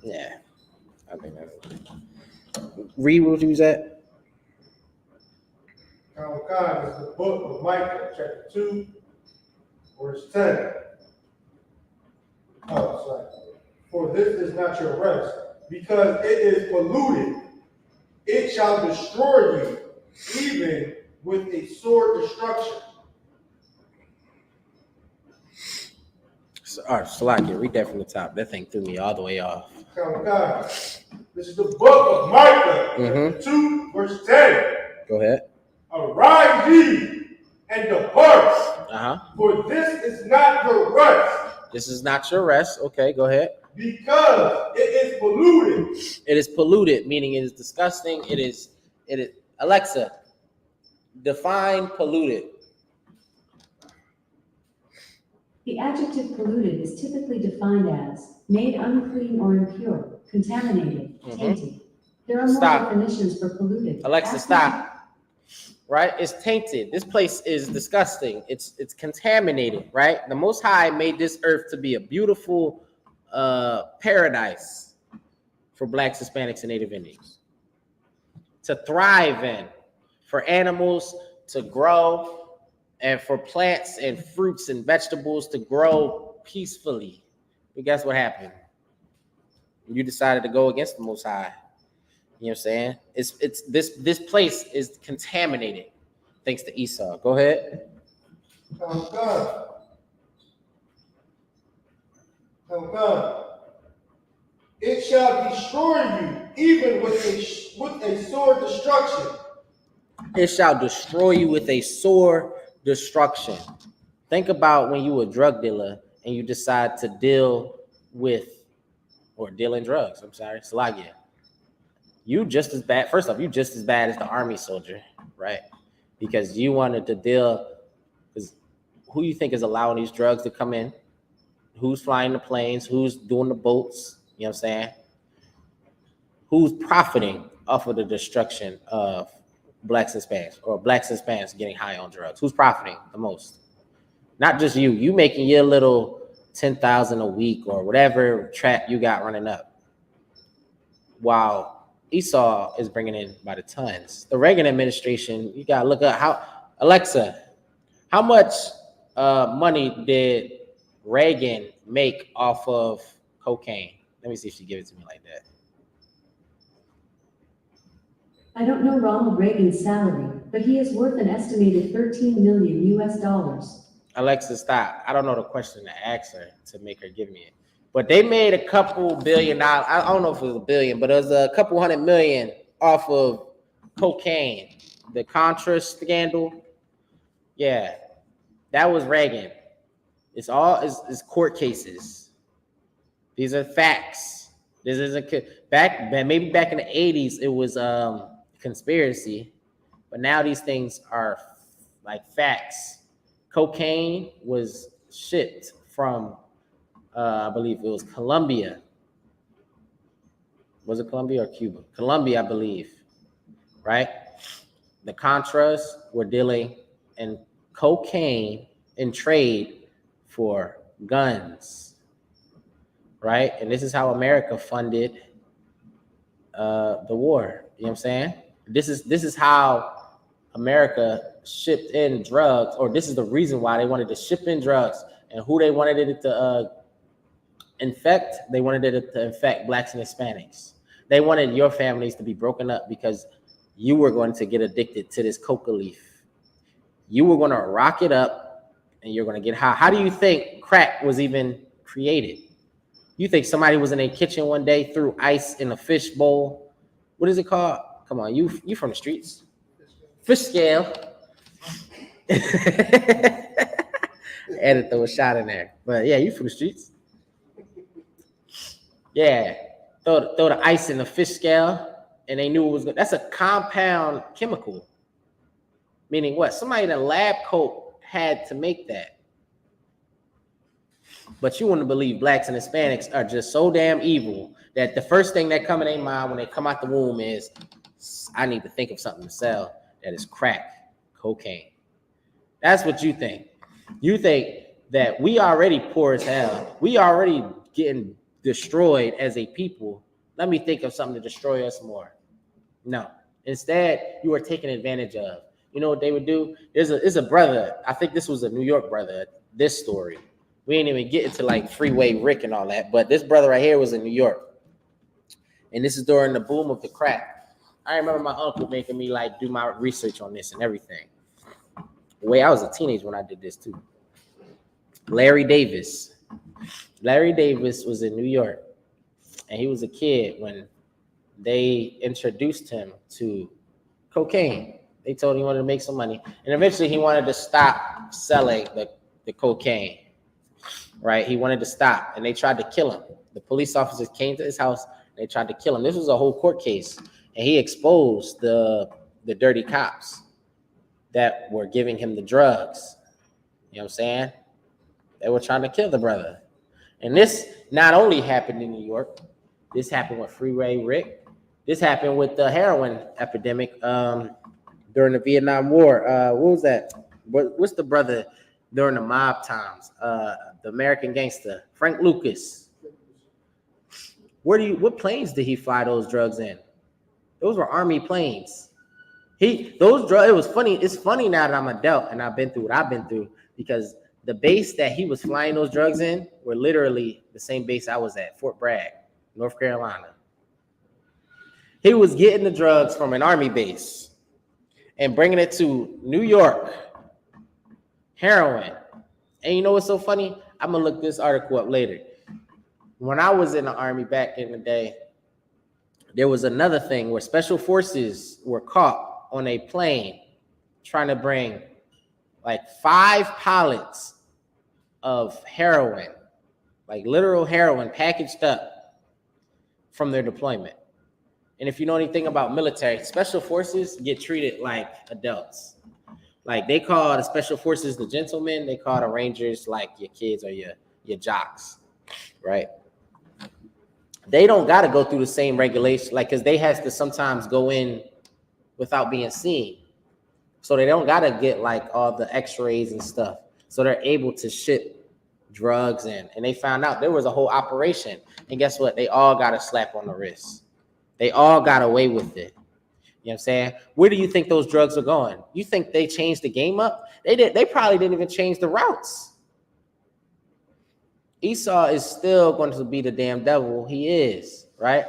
Yeah, I think that's. Read what you was at. God is the book of Micah, chapter 2, verse 10. Oh, sorry. For this is not your rest, because it is polluted. It shall destroy you, even with a sword destruction. All right, Salakia, read that from the top. That thing threw me all the way off. God. This is the book of Micah, chapter 2, verse 10. Go ahead. Arise ye and depart, for this is not your rest. This is not your rest. Okay, go ahead. Because it is polluted. It is polluted, meaning it is disgusting. It is. Alexa, define polluted. The adjective polluted is typically defined as made unclean or impure, contaminated, tainted. There are more definitions for polluted. Alexa, stop. Right? It's tainted. This place is disgusting. It's contaminated, right? The Most High made this earth to be a beautiful paradise for Blacks, Hispanics, and Native Indians to thrive in, for animals to grow, and for plants and fruits and vegetables to grow peacefully. But guess what happened? You decided to go against the Most High. You know what I'm saying? It's this place is contaminated thanks to Esau. Go ahead. God. It shall destroy you, even with a sword destruction. It shall destroy you with a sword destruction. Think about when you were a drug dealer and you decide to deal in drugs. I'm sorry, Salagia. You just as bad. First off, you just as bad as the army soldier, right? Because you wanted to deal. Because who you think is allowing these drugs to come in? Who's flying the planes? Who's doing the boats? You know what I'm saying? Who's profiting off of the destruction of Blacks and Hispanics, or Blacks and Hispanics getting high on drugs? Who's profiting the most? Not just you. You making your little 10,000 a week or whatever trap you got running up, while Esau is bringing in by the tons. The Reagan administration, you gotta look up Alexa, how much money did Reagan make off of cocaine? Let me see if she gives it to me like that. I don't know Ronald Reagan's salary, but he is worth an estimated 13 million US dollars. Alexa, stop. I don't know the question to ask her to make her give me it. But they made a couple $1 billion. I don't know if it was $1 billion, but it was a couple $100 million off of cocaine. The Contra scandal. Yeah, that was Reagan. It's court cases. These are facts. This isn't maybe back in the 80s it was conspiracy, but now these things are like facts. Cocaine was shipped from I believe it was Colombia. Was it Colombia or Cuba? Colombia, I believe. Right? The Contras were dealing in cocaine in trade for guns. Right? And this is how America funded the war. You know what I'm saying? This is how America shipped in drugs, or this is the reason why they wanted to ship in drugs, and who they wanted it to infect. They wanted it to infect blacks and Hispanics. They wanted your families to be broken up because you were going to get addicted to this coca leaf. You were going to rock it up and you're going to get high. How do you think crack was even created? You think somebody was in a kitchen one day, threw ice in a fish bowl? What is it called? Come on, you from the streets. Fish scale. Had to throw a shot in there. But yeah, you from the streets. Yeah, throw the ice in the fish scale, and they knew it was good. That's a compound chemical. Meaning what? Somebody in a lab coat had to make that. But you want to believe blacks and Hispanics are just so damn evil that the first thing that come in their mind when they come out the womb is, I need to think of something to sell that is crack, cocaine. That's what you think. You think that we already poor as hell. We already getting destroyed as a people. Let me think of something to destroy us more. No. Instead, you are taken advantage of. You know what they would do? There's a brother. I think this was a New York brother. This story. We ain't even get into like Freeway Rick and all that. But this brother right here was in New York. And this is during the boom of the crack. I remember my uncle making me like do my research on this and everything. The way I was a teenager when I did this too. Larry Davis. Larry Davis was in New York, and he was a kid when they introduced him to cocaine. They told him he wanted to make some money, and eventually he wanted to stop selling the cocaine, right? He wanted to stop, and they tried to kill him. The police officers came to his house, and they tried to kill him. This was a whole court case, and he exposed the dirty cops that were giving him the drugs. You know what I'm saying? They were trying to kill the brother. And this not only happened in New York, this happened with Freeway Rick. This happened with the heroin epidemic during the Vietnam War. What was that? What's the brother during the mob times? The American gangster, Frank Lucas. What planes did he fly those drugs in? Those were Army planes. It was funny. It's funny now that I'm an adult and I've been through what I've been through, because the base that he was flying those drugs in were literally the same base I was at, Fort Bragg, North Carolina. He was getting the drugs from an Army base and bringing it to New York, heroin. And you know what's so funny? I'm going to look this article up later. When I was in the Army back in the day, there was another thing where special forces were caught on a plane trying to bring like 5 pallets of heroin, like literal heroin packaged up from their deployment. And if you know anything about military, special forces get treated like adults. Like they call the special forces the gentlemen, they call the Rangers like your kids or your jocks, right? They don't got to go through the same regulation, like, because they has to sometimes go in without being seen. So they don't got to get like all the x-rays and stuff. So they're able to ship drugs in. And they found out there was a whole operation. And guess what? They all got a slap on the wrist. They all got away with it. You know what I'm saying? Where do you think those drugs are going? You think they changed the game up? They probably didn't even change the routes. Esau is still going to be the damn devil. He is, right?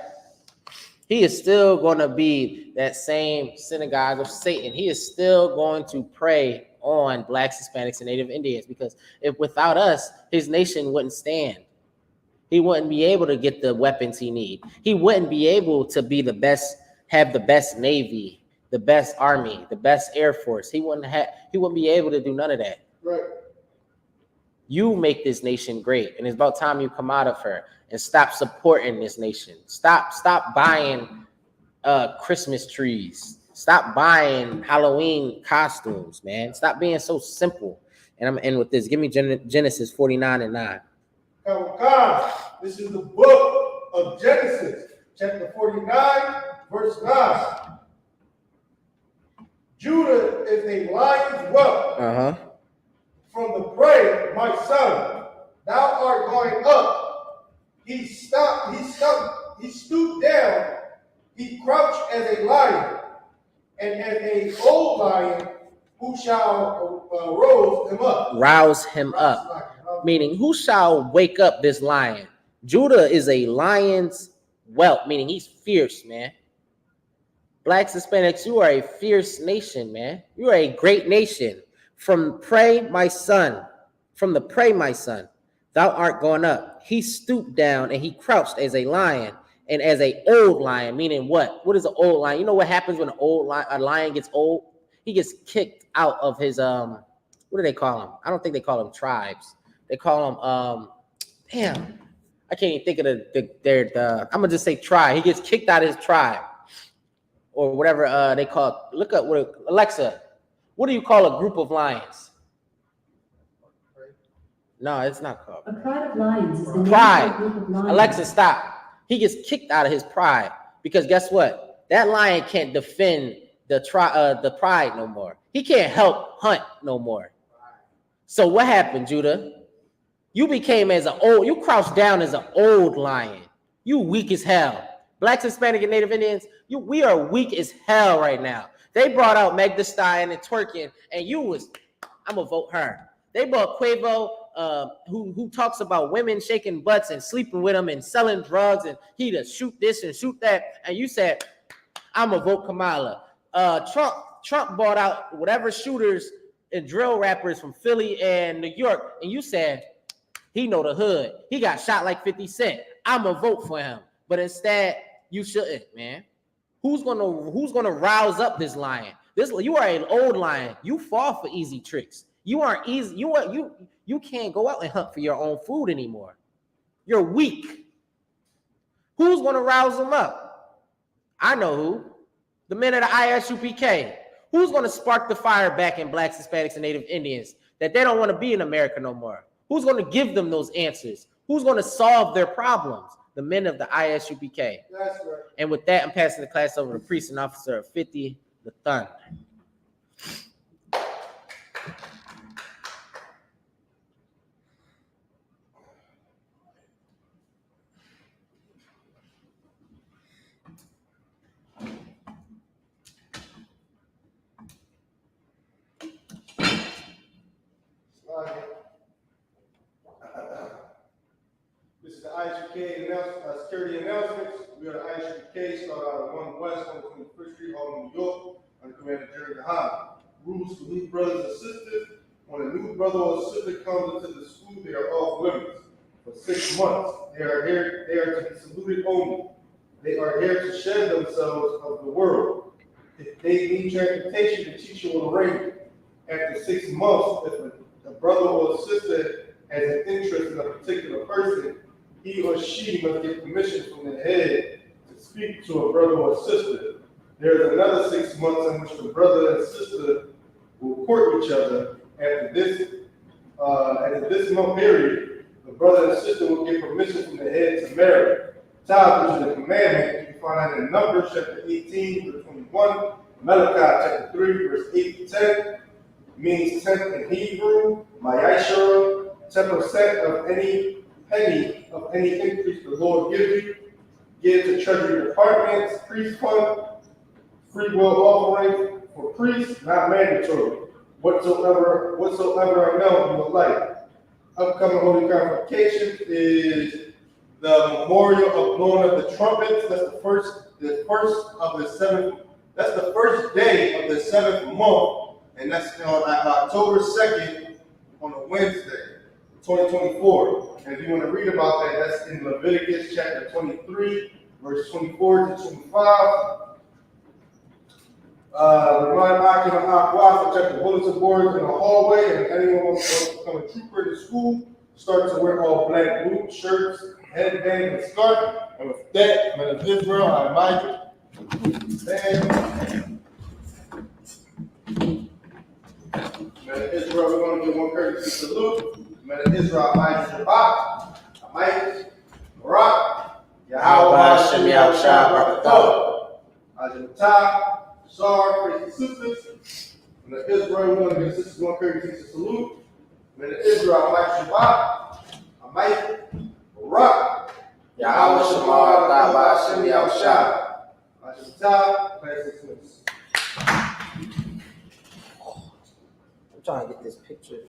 He is still going to be that same synagogue of Satan. He is still going to prey on blacks, Hispanics, and Native Indians, because if without us, his nation wouldn't stand. He wouldn't be able to get the weapons he need. He wouldn't be able to be the best, have the best Navy, the best Army, the best Air Force. He wouldn't be able to do none of that. Right. You make this nation great, and it's about time you come out of her and stop supporting this nation. Stop buying Christmas trees. Stop buying Halloween costumes, man. Stop being so simple. And I'm gonna end with this. Give me Genesis 49:9. This is the book of Genesis, chapter 49, verse 9. Judah is a lion's whelp. From the prey, my son, thou art going up. He stooped down, he crouched as a lion, and as a old lion, who shall rouse him up? Meaning, who shall wake up this lion? Judah is a lion's whelp, meaning he's fierce, man. Blacks, Hispanics, you are a fierce nation, man. You are a great nation. From prey, my son. From the prey, my son. Thou art going up. He stooped down and he crouched as a lion and as a old lion. Meaning what? What is an old lion? You know what happens when a lion gets old? He gets kicked out of his what do they call him? I don't think they call them tribes. They call him I can't even think of the I'm gonna just say tribe. He gets kicked out of his tribe or whatever they call it. Look up Alexa. What do you call a group of lions? No, it's not called. A pride of lions is the Pride. name of a group of lions. Alexa, stop. He gets kicked out of his pride because guess what? That lion can't defend the pride no more. He can't help hunt no more. So what happened, Judah? You became you crouched down as an old lion. You weak as hell. Blacks, Hispanic, and Native Indians, we are weak as hell right now. They brought out Meg Thee Stallion and twerking, and I'm gonna vote her. They brought Quavo, who talks about women shaking butts and sleeping with them and selling drugs, and he to shoot this and shoot that, and you said, I'm gonna vote Kamala. Trump bought out whatever shooters and drill rappers from Philly and New York, and you said, he know the hood. He got shot like 50 Cent. I'm gonna vote for him. But instead, you shouldn't, man. Who's gonna rouse up this lion? You are an old lion. You fall for easy tricks. You aren't easy. You can't go out and hunt for your own food anymore. You're weak. Who's gonna rouse them up? I know who. The men of the I.S.U.P.K. Who's gonna spark the fire back in blacks, Hispanics, and Native Indians that they don't want to be in America no more? Who's gonna give them those answers? Who's gonna solve their problems? The men of the I.S.U.P.K. That's right. And with that, I'm passing the class over to Priest and Officer of 50, the Thun. This is the I.S.U.K. security announcements. We are the I.S.U.K. Start out at 1 West, 121st Street, Harlem, New York, under Commander GEN.YAHANNA. Rules for new brothers and sisters. When a new brother or sister comes into the school, they are off limits for 6 months. They are to be saluted only. They are here to shed themselves of the world. If they need transportation, the teacher will arrange it. After 6 months, if a brother or sister has an interest in a particular person, he or she must get permission from the head to speak to a brother or sister. There is another 6 months in which the brother and sister will court each other. After this month period, the brother and sister will get permission from the head to marry. Child, which is a commandment, you can find it in Numbers chapter 18, verse 21, Malachi chapter 3, verse 8 to 10, means tenth in Hebrew, Ma'ashara, 10% of any penny of any increase the Lord gives you. give to treasury departments, priest fund, free will offering for priests, not mandatory. Whatsoever amount you would like. Upcoming holy convocation is the memorial of blowing of the trumpets. That's the first of the seventh. That's the first day of the 7th month, and that's on October 2nd on a Wednesday, 2024. And if you want to read about that, that's in Leviticus chapter 23, verse 24 to 25. Remind Akin of Aquas to check the bulletin boards in the hallway, and anyone wants to become a trooper in school, start to wear all black boots, shirts, headband, and scarf. And with that, men of Israel, I invite you. Men of Israel, we're going to give one courtesy salute. Men of Israel, I.S.U.P.K, Amite, Barak, Yahweh, Shem Yahushua, Barakah, Ajimata, Shar, praise the sisters. Men of Israel, we're going to give sisters one courtesy salute. Men of Israel, I.S.U.P.K, Amite, Barak, Yahweh, Shem Yahushua, I'm trying to get this picture.